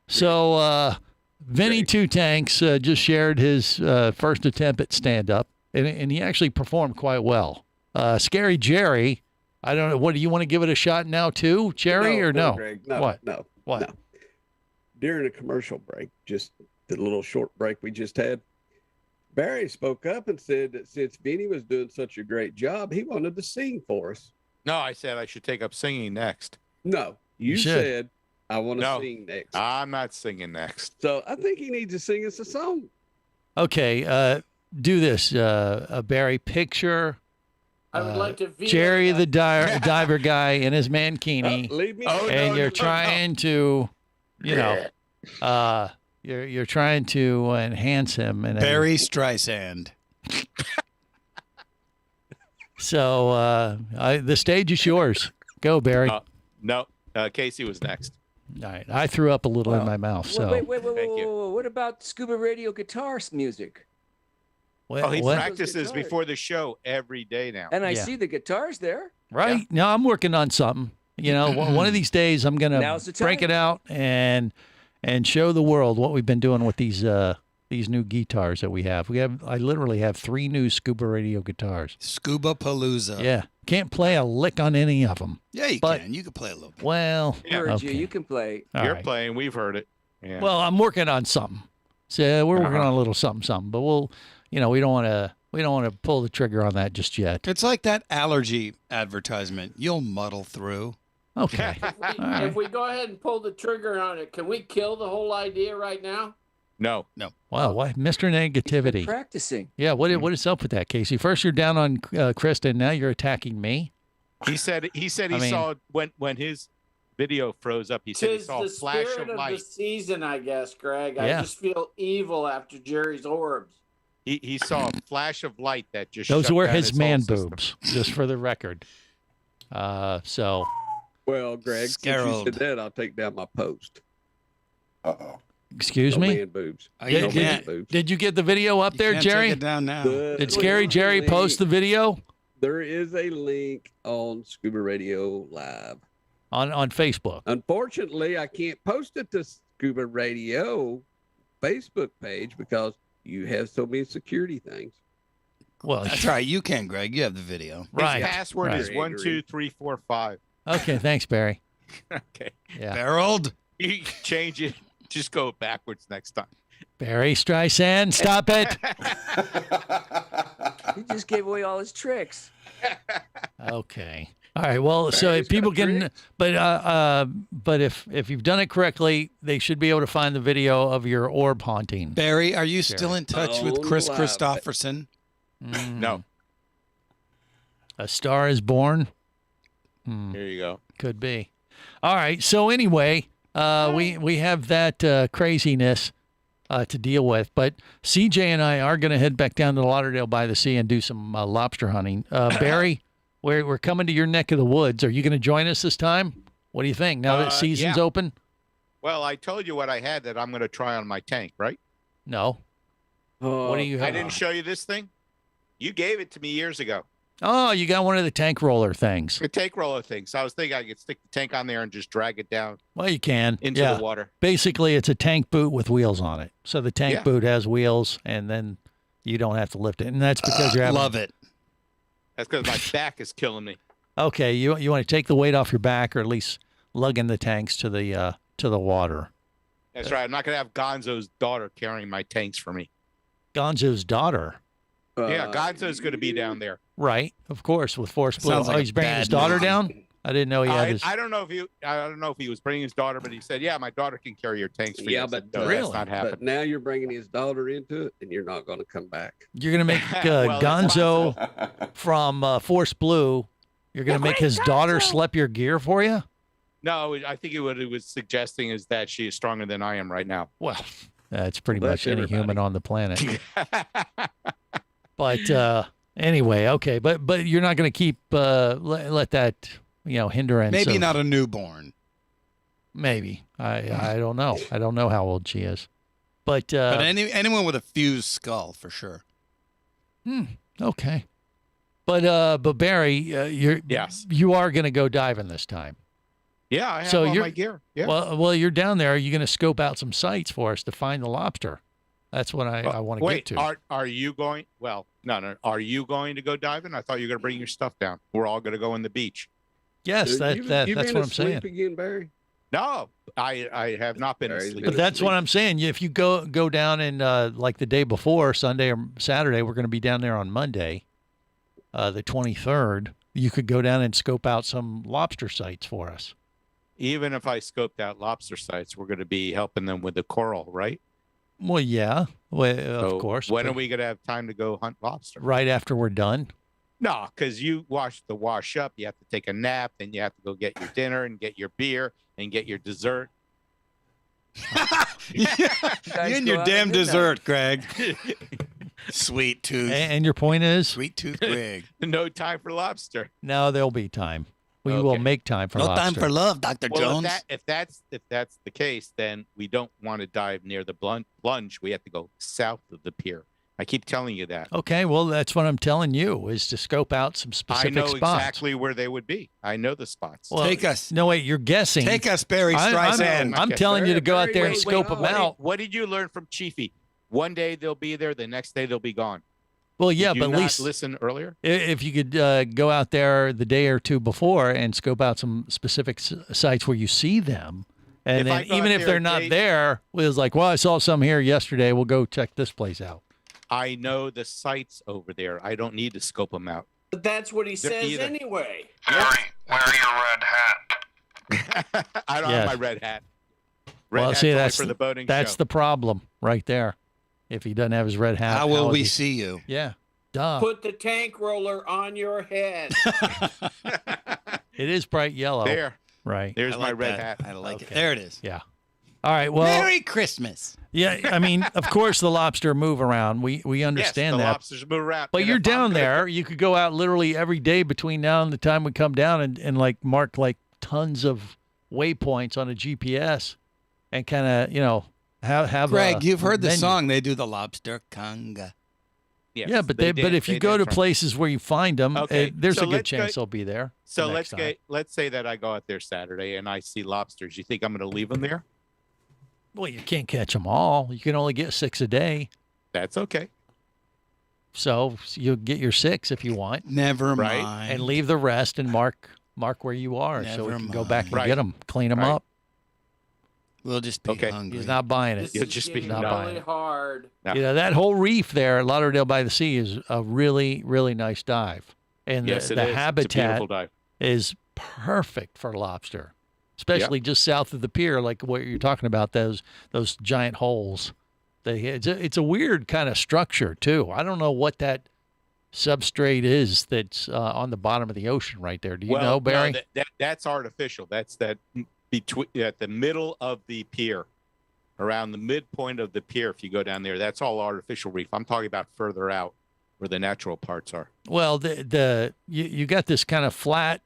So, Vinny Two Tanks just shared his first attempt at stand-up, and he actually performed quite well. Scary Jerry, I don't know. What, do you want to give it a shot now too, Jerry, or no? Greg, no, What? No. What? No. During a commercial break, just the little short break we just had, Barry spoke up and said that since Vinny was doing such a great job, he wanted to sing for us. No, I said I should take up singing next. No, you should. said I want to sing next. I'm not singing next. So I think he needs to sing us a song. Okay, do this, Barry. Picture I would like to veto Jerry that. the diver guy in his mankini, Leave me. and you're trying to, you're trying to enhance him. And Barry Streisand. So the stage is yours. Go, Barry. No, Casey was next. All right, I threw up a little in my mouth. So Wait. Thank you. What about Scuba Radio guitar music? He what? practices before the show every day now. And I see the guitars there. Right now, I'm working on something. One of these days, I'm gonna Now's the break time. it out and show the world what we've been doing with these new guitars that we have. I literally have 3 new Scuba Radio guitars. Scuba Palooza. Yeah, can't play a lick on any of them. Yeah, you But- can. You can play a little bit. Well, Heard okay. you. You can play. All You're right. playing. We've heard it. Yeah. Well, I'm working on something. So we're working on a little something. But we'll, we don't want to pull the trigger on that just yet. It's like that allergy advertisement. You'll muddle through. Okay. If we go ahead and pull the trigger on it, can we kill the whole idea right now? No. Wow, why, Mr. Negativity? Practicing. Yeah, what is up with that, Casey? First you're down on Kristen, now you're attacking me. He said he saw when his video froze up. He said he Tis saw the a flash spirit of of light. the season, I guess, Greg. Yeah. I just feel evil after Jerry's orbs. He saw a flash of light that just Those shut were down his whole man system. boobs, just for the record. So Well, Greg, since you Scaroled. said that, I'll take down my post. Uh-oh. excuse No me. man boobs. Did, No did man you, boobs. did you get the video up there, Can't Jerry? take it down now. Did Scary Jerry post the video There is a link on Scuba Radio Live. on Facebook? Unfortunately, I can't post it to Scuba Radio Facebook page because you have so many security things. Well, That's right. You can, Greg. You have the video. right. His password right. is 1, 2, 3, 4, 5. Okay, thanks, Barry. Okay. Yeah, Barreled. You can change it. Just go backwards next time. Barry Streisand, stop it. He just gave away all his tricks. Okay. All right. Well, so if people can, but if you've done it correctly, they should be able to find the video of your orb haunting. Barry, are you still in touch with Chris Live. Christopherson? No. A Star is Born. Here you go. Could be. All right. So anyway, we have that craziness to deal with, but CJ and I are going to head back down to Lauderdale by the Sea and do some lobster hunting. Barry, we're coming to your neck of the woods. Are you going to join us this time? What do you think? Now that season's yeah. open? Well, I told you what I had that I'm going to try on my tank, right? No. What do you have? I didn't show you this thing. You gave it to me years ago. Oh, you got one of the tank roller things. The tank roller thing. So I was thinking I could stick the tank on there and just drag it down. Well, you can. Into the water. Basically, it's a tank boot with wheels on it. So the tank Yeah. boot has wheels, and then you don't have to lift it. And that's because you're having... Love it. That's because my back is killing me. Okay, you want to take the weight off your back, or at least lug in the tanks to the water. That's right. I'm not going to have Gonzo's daughter carrying my tanks for me. Gonzo's daughter. Yeah, Gonzo's going to be down there. Right, of course, with Force Blue. Sounds like he's a bringing bad his daughter mom. down. I didn't know he had his. I don't know if he was bringing his daughter, but he said, "Yeah, my daughter can carry your tanks for you." Yeah, I said, but no, really? that's not happening. But now you're bringing his daughter into it, and you're not going to come back. You're gonna make Well, that's Gonzo from Force Blue. You're gonna make his daughter schlep your gear for you. No, I think what it was suggesting is that she is stronger than I am right now. Well, that's pretty Well, much that's any everybody. human on the planet. But anyway, okay, but you're not going to keep let that hindrance. Maybe of- not a newborn. Maybe I don't know. I don't know how old she is, but But anyone with a fused skull for sure. okay. But Barry, you are going to go diving this time. Yeah, I have So all you're my gear. Yeah. Well, you're down there. Are you going to scope out some sites for us to find the lobster? That's what I want to Wait, get to. are you going? Well, no. Are you going to go diving? I thought you were going to bring your stuff down. We're all going to go in the beach. Yes, You that's been what I'm asleep saying. again, Barry? No, I have not been asleep. But that's what I'm saying. If you go down and like the day before, Sunday or Saturday, we're going to be down there on Monday, the 23rd. You could go down and scope out some lobster sites for us. Even if I scoped out lobster sites, we're going to be helping them with the coral, right? Well, yeah, of So course. When but are we going to have time to go hunt lobster? Right after we're done. No, because you wash up. You have to take a nap. Then you have to go get your dinner and get your beer and get your dessert. You and your damn dessert, Greg. Sweet tooth. And your point is? Sweet tooth, Greg. No time for lobster. No, there'll be time. We will make time for No lobster. time for love, Dr. Well, Jones. if that's the case, then we don't want to dive near the plunge. We have to go south of the pier. I keep telling you that. Okay, well, that's what I'm telling you, is to scope out some specific I know spots. exactly where they would be. I know the spots. Well, Take us. No, wait, you're guessing. Take us, Barry Streisand. I'm telling you to go out there and scope them out. What did you learn from Chiefy? One day they'll be there. The next day they'll be gone. Well, yeah, Did you but at not least listen earlier. if you could go out there the day or two before and scope out some specific sites where you see them, and If I then go even out if there they're a not day- there, it was like, well, I saw some here yesterday. We'll go check this place out. I know the sites over there. I don't need to scope them out. But that's what he They're says either- anyway. Barry, wear your red hat. I don't Yes. have my red hat. Red Well, hat's see, only that's for the boating that's show. the problem right there. If he doesn't have his red hat, How will is we he- see you? Yeah, duh. Put the tank roller on your head. It is bright yellow. There. Right. There's I my like red that. hat. I like it. Okay. There it is. Yeah. All right. Well, Merry Christmas. yeah. I mean, of course, the lobster move around. We understand yes, the that. lobsters move around. But And you're if I'm down gonna- there. You could go out literally every day between now and the time we come down and like mark like tons of waypoints on a GPS and kind of have Greg, you've heard the menu. song. They do the lobster conga. Yes, Yeah, but they but did. if you They go did to from- places where you find them, Okay, there's so a good let's chance go- they'll be there. So the let's next time. let's say that I go out there Saturday and I see lobsters. You think I'm going to leave them there? Well, you can't catch them all. You can only get 6 a day. That's okay. So you'll get your 6 if you want, Never Right. mind. and leave the rest and mark where you are, so we Never can go back and mind. get them, clean them Right. up. We'll just be Okay. hungry. He's not buying it. This You'll is just be getting not really buying it. hard. No. You know, that whole reef there at Lauderdale by the Sea is a really, really nice dive. And Yes, the it is. It's a habitat beautiful dive. is perfect for lobster, especially just south of the pier, like what you're talking about, those giant holes. It's a weird kind of structure, too. I don't know what that substrate is that's on the bottom of the ocean right there. Do you know, Barry? No, that's artificial. That's that between at the middle of the pier, around the midpoint of the pier. If you go down there, that's all artificial reef. I'm talking about further out where the natural parts are. Well, you got this kind of flat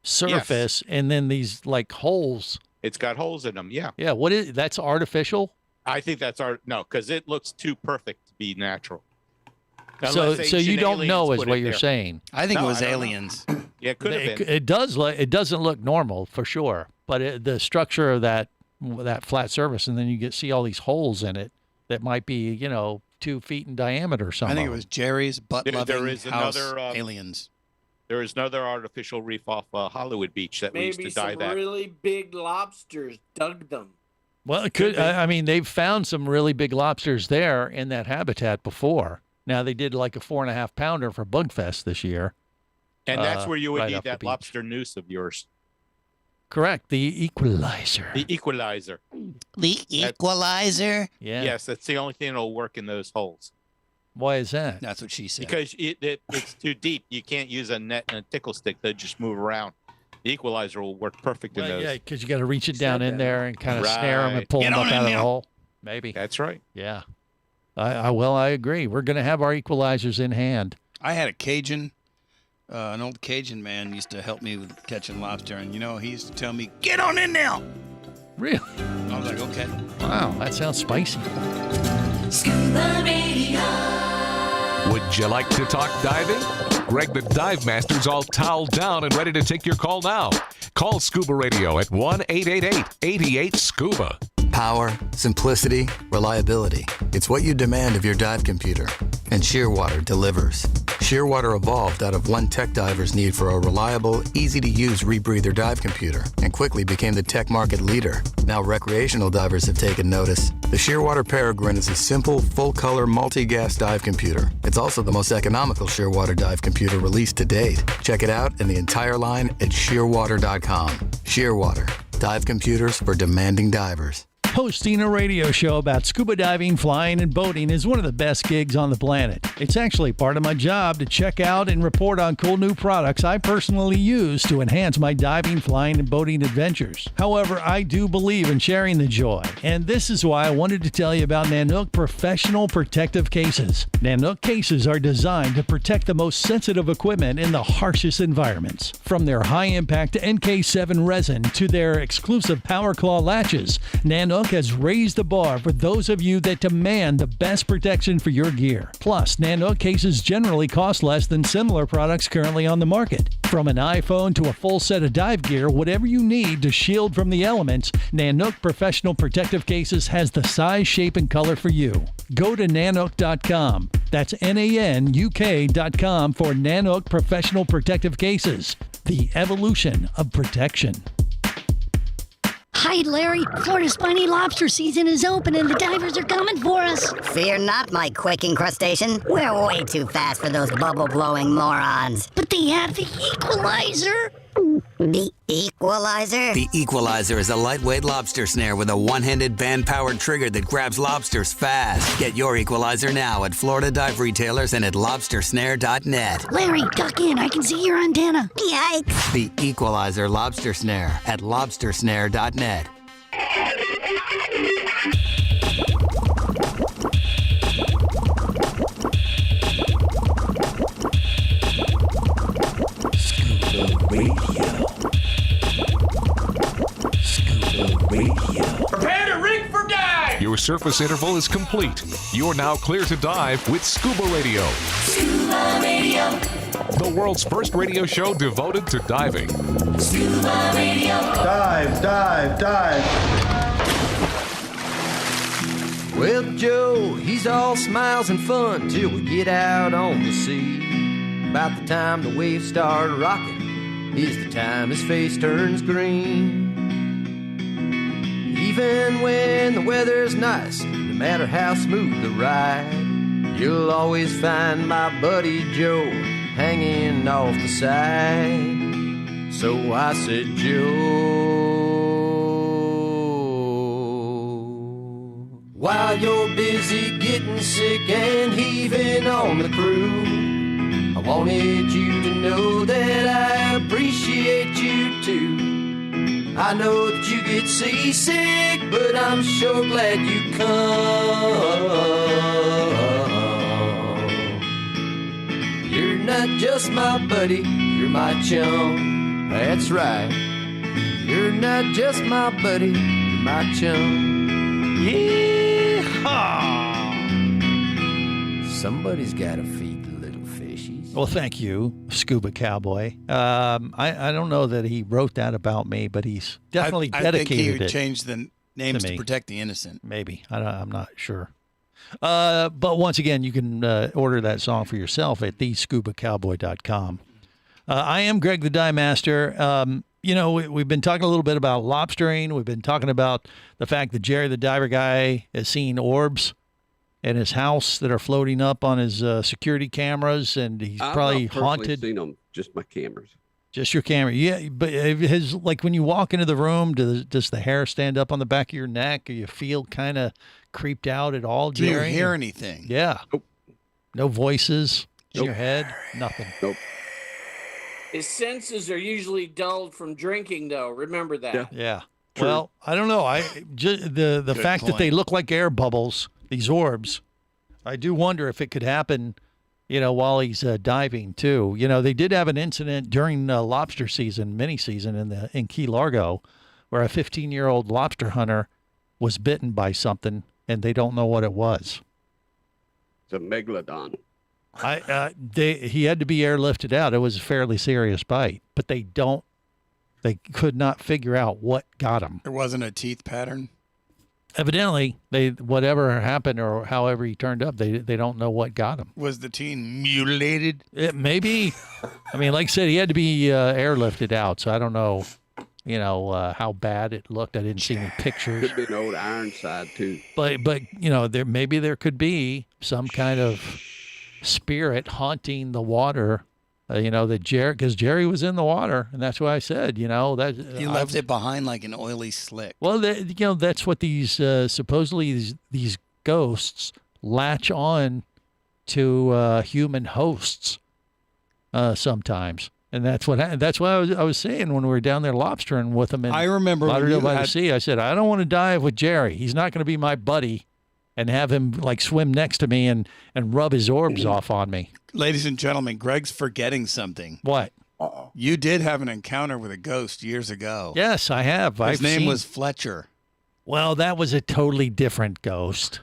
surface and then these like holes. It's got holes in them. Yeah. Yeah, that's artificial? I think that's no, because it looks too perfect be natural. So Unless you ancient don't know aliens is put what it you're there. saying. I think No, it was I don't know. aliens. Yeah, it could have been. It doesn't look normal for sure, but the structure of that flat surface, and then you see all these holes in it that might be 2 feet in diameter. Or I think it was Jerry's butt-loving There is house another aliens. There is another artificial reef off Hollywood Beach that we used Maybe to dive some at. really big lobsters dug them. Well, it could. I mean, they've found some really big lobsters there in that habitat before. Now they did like a 4.5 pounder for Bugfest this year. And that's where you would right need off the that beach. lobster noose of yours. Correct. The equalizer. The equalizer. The equalizer? Yeah. Yes, that's the only thing that'll work in those holes. Why is that? That's what she said. Because it's too deep. You can't use a net and a tickle stick. They just move around. The equalizer will work perfect in those. Yeah, because you got to reach it down in there and kind of snare them and Right. pull Get them on up in out of the there. hole. Maybe. That's right. Yeah. I agree. We're going to have our equalizers in hand. I had a Cajun, an old Cajun man used to help me with catching lobster, and he used to tell me, "Get on in now." Really? I was like, okay. Wow, that sounds spicy. Scuba Radio. Would you like to talk diving? Greg the Dive Master's all toweled down and ready to take your call now. Call Scuba Radio at 1-888-88-SCUBA. Power, simplicity, reliability. It's what you demand of your dive computer. And Shearwater delivers. Shearwater evolved out of one tech diver's need for a reliable, easy-to-use rebreather dive computer and quickly became the tech market leader. Now recreational divers have taken notice. The Shearwater Peregrine is a simple, full-color, multi-gas dive computer. It's also the most economical Shearwater dive computer released to date. Check it out and the entire line at shearwater.com. Shearwater, dive computers for demanding divers. Hosting a radio show about scuba diving, flying, and boating is one of the best gigs on the planet. It's actually part of my job to check out and report on cool new products I personally use to enhance my diving, flying, and boating adventures. However, I do believe in sharing the joy, and this is why I wanted to tell you about Nanook Professional Protective Cases. Nanook cases are designed to protect the most sensitive equipment in the harshest environments. From their high-impact NK7 resin to their exclusive Power Claw latches, Nanook has raised the bar for those of you that demand the best protection for your gear. Plus, Nanook cases generally cost less than similar products currently on the market. From an iPhone to a full set of dive gear, whatever you need to shield from the elements, Nanook Professional Protective Cases has the size, shape, and color for you. Go to nanook.com. That's NANUK.com for Nanook Professional Protective Cases. The evolution of protection. Hi, Larry. Florida's spiny lobster season is open and the divers are coming for us. Fear not, my quaking crustacean. We're way too fast for those bubble-blowing morons. But they have the equalizer. The equalizer? The equalizer is a lightweight lobster snare with a one-handed band-powered trigger that grabs lobsters fast. Get your equalizer now at Florida dive retailers and at lobstersnare.net. Larry, duck in. I can see your antenna. Yikes. The equalizer lobster snare at lobstersnare.net. Scuba Radio. Prepare to rig for dive! Your surface interval is complete. You're now clear to dive with Scuba Radio. Scuba Radio. The world's first radio show devoted to diving. Scuba Radio. Dive, dive, dive. Well, Joe, he's all smiles and fun till we get out on the sea. About the time the waves start rocking is the time his face turns green. Even when the weather's nice, no matter how smooth the ride, you'll always find my buddy Joe hanging off the side. So I said, Joe, while you're busy getting sick and heaving on the crew, I wanted you to know that I appreciate you too. I know that you get seasick, but I'm sure glad you come. You're not just my buddy, you're my chum. That's right. You're not just my buddy, you're my chum. Yeehaw! Somebody's got to feed the little fishies. Well, thank you, Scuba Cowboy. I don't know that he wrote that about me, but he's definitely dedicated I think he would it change the names to to me. protect the innocent. Maybe. I'm not sure. But once again, you can order that song for yourself at thescubacowboy.com. I am Greg the Dye Master. We've been talking a little bit about lobstering. We've been talking about the fact that Jerry the Diver Guy has seen orbs in his house that are floating up on his security cameras, and he's probably I've not personally haunted. seen them, just my cameras. Just your camera. Yeah, but his, like when you walk into the room, does the hair stand up on the back of your neck? Or you feel kind of creeped out at all, Do you Jerry? hear anything? Yeah. Nope. No voices in Nope. your head? Nothing. Nope. His senses are usually dulled from drinking, though. Remember that. Yeah. Well, I don't know. The Good fact that point. they look like air bubbles, these orbs, I do wonder if it could happen, while he's diving too. They did have an incident during lobster season, mini season in Key Largo, where a 15-year-old lobster hunter was bitten by something, and they don't know what it was. It's a megalodon. He had to be airlifted out. It was a fairly serious bite, but they could not figure out what got him. There wasn't a teeth pattern. Evidently, whatever happened or however he turned up, they don't know what got him. Was the teen mutilated? Maybe. I mean, like I said, he had to be airlifted out, so I don't know, how bad it looked. I didn't see any pictures. Could be an old Ironside too. But there could be some kind of spirit haunting the water. Because Jerry was in the water, and that's why I said, that He left it behind like an oily slick. Well, that's what these supposedly these ghosts latch on to human hosts sometimes, and that's what I was saying when we were down there lobstering with him. I remember when Lauderdale you by the had- Sea. I said I don't want to dive with Jerry. He's not going to be my buddy, and have him like swim next to me and rub his orbs off on me. Ladies and gentlemen, Greg's forgetting something. What? Uh-oh. You did have an encounter with a ghost years ago. Yes, I have. His name was Fletcher. Well, that was a totally different ghost.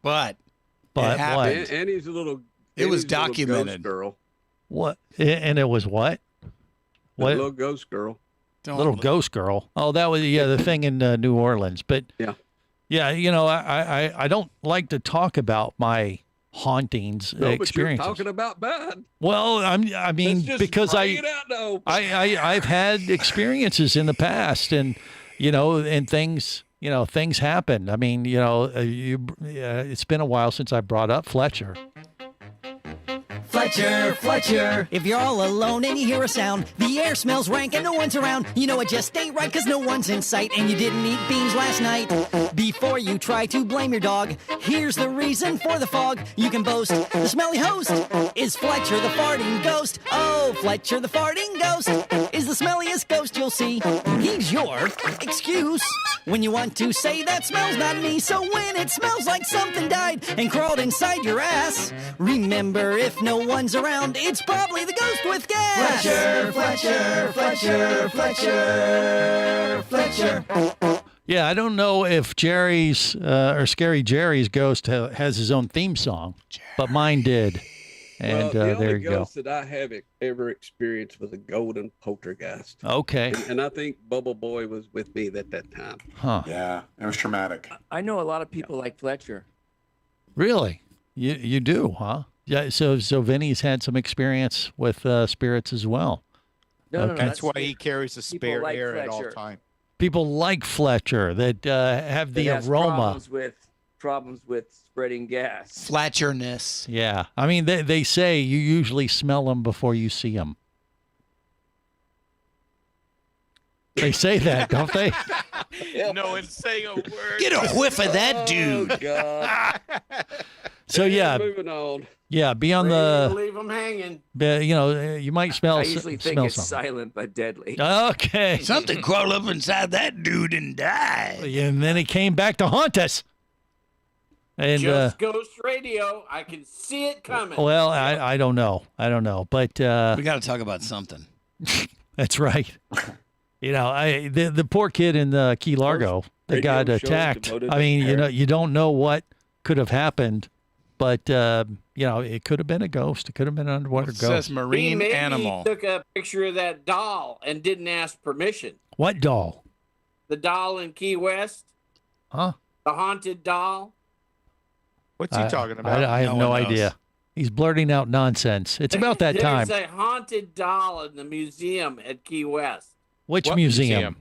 But But it what? happened. And he's a little. It was Annie's a little documented. Ghost girl. What? And it was what? A little ghost girl. Little ghost girl. Oh, that was the thing in New Orleans. But yeah, I don't like to talk about my hauntings No, but you're experiences. talking about bad. Well, I mean, Let's just because bring it out now. I've had experiences in the past, and and things things happen. I mean, it's been a while since I brought up Fletcher. Fletcher, Fletcher. If you're all alone and you hear a sound, the air smells rank and no one's around, you know it just ain't right cause no one's in sight and you didn't eat beans last night. Before you try to blame your dog, here's the reason for the fog. You can boast the smelly host is Fletcher the farting ghost. Oh, Fletcher the farting ghost is the smelliest ghost you'll see. He's your excuse when you want to say that smells not me. So when it smells like something died and crawled inside your ass, remember if no one's around, it's probably the ghost with gas. Fletcher, Fletcher, Fletcher, Fletcher, Fletcher. Yeah, I don't know if Jerry's or Scary Jerry's ghost has his own theme song, but mine did. And Well, the there only you go. ghost that I have ever experienced was a golden poltergeist. Okay. And I think Bubble Boy was with me at that time. Huh. Yeah, it was traumatic. I know a lot of people like Fletcher. Really? You do, huh? Yeah. So Vinny's had some experience with spirits as well. No, Okay. That's why he carries a People spare like air at all Fletcher. times. People like Fletcher that have the That has aroma. problems with spreading gas. Fletcherness. Yeah. I mean, they say you usually smell them before you see them. They say that, don't they? No one's saying a word. Get a whiff of that dude. Oh, God. So yeah, Moving on. yeah. Be on Ready to the. leave them hanging. You might smell. I usually think smell it's something. silent but deadly. Okay. Something crawled up inside that dude and died. And then he came back to haunt us. And Just Ghost Radio. I can see it coming. well, I don't know. But We got to talk about something. that's right. The poor kid in Key Largo that radio got show attacked. devoted I to mean, parents. you don't know what could have happened, but it could have been a ghost. It could have been an underwater It ghost. says marine Maybe animal. He took a picture of that doll and didn't ask permission. What doll? The doll in Key West. Huh? The haunted doll. What's he talking about? I have no idea. He's blurting out nonsense. It's about that time. There's a haunted doll in the museum at Key West. Which museum?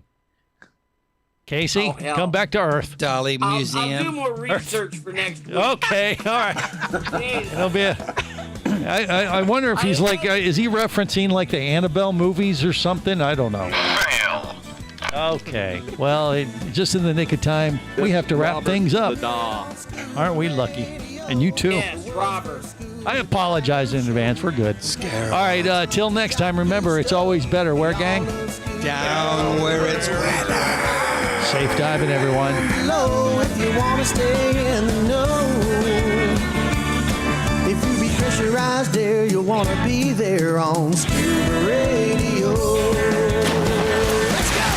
Casey, Oh, hell. come back to Earth. Dolly Museum. I'll do more research for next week. Okay, all right. It'll be I wonder if he's like, is he referencing like the Annabelle movies or something? I don't know. Okay. Well, just in the nick of time, we have to wrap things up. Aren't we lucky? And you too. Yes, Robert. I apologize in advance. We're good. Scary. All right. Till next time, remember, it's always better. Where, gang? Down where it's wetter. Safe diving, everyone. Low if you want to stay in the know. If you be pressurized there, you'll want to be there on Scuba Radio. Let's go!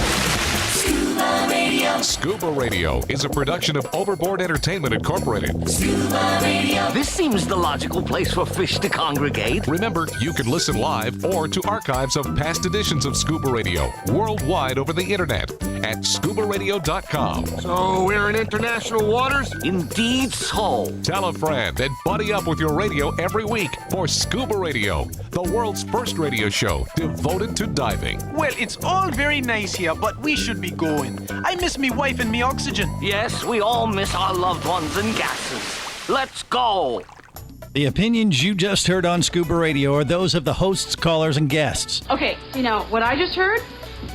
Scuba Radio. Scuba Radio is a production of Overboard Entertainment Incorporated. Scuba Radio. This seems the logical place for fish to congregate. Remember, you can listen live or to archives of past editions of Scuba Radio worldwide over the internet at ScubaRadio.com. So we're in international waters? Indeed so. Tell a friend and buddy up with your radio every week for Scuba Radio, the world's first radio show devoted to diving. Well, it's all very nice here, but we should be going. I miss me wife and me oxygen. Yes, we all miss our loved ones and gases. Let's go. The opinions you just heard on Scuba Radio are those of the hosts, callers, and guests. Okay, what I just heard?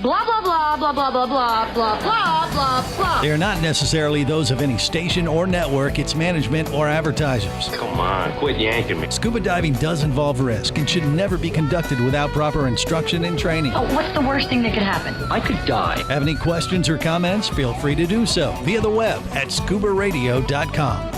Blah, blah, blah, blah, blah, blah, blah, blah, blah, blah, blah. They are not necessarily those of any station or network, its management, or advertisers. Come on, quit yanking me. Scuba diving does involve risk and should never be conducted without proper instruction and training. Oh, what's the worst thing that could happen? I could die. Have any questions or comments? Feel free to do so via the web at ScubaRadio.com.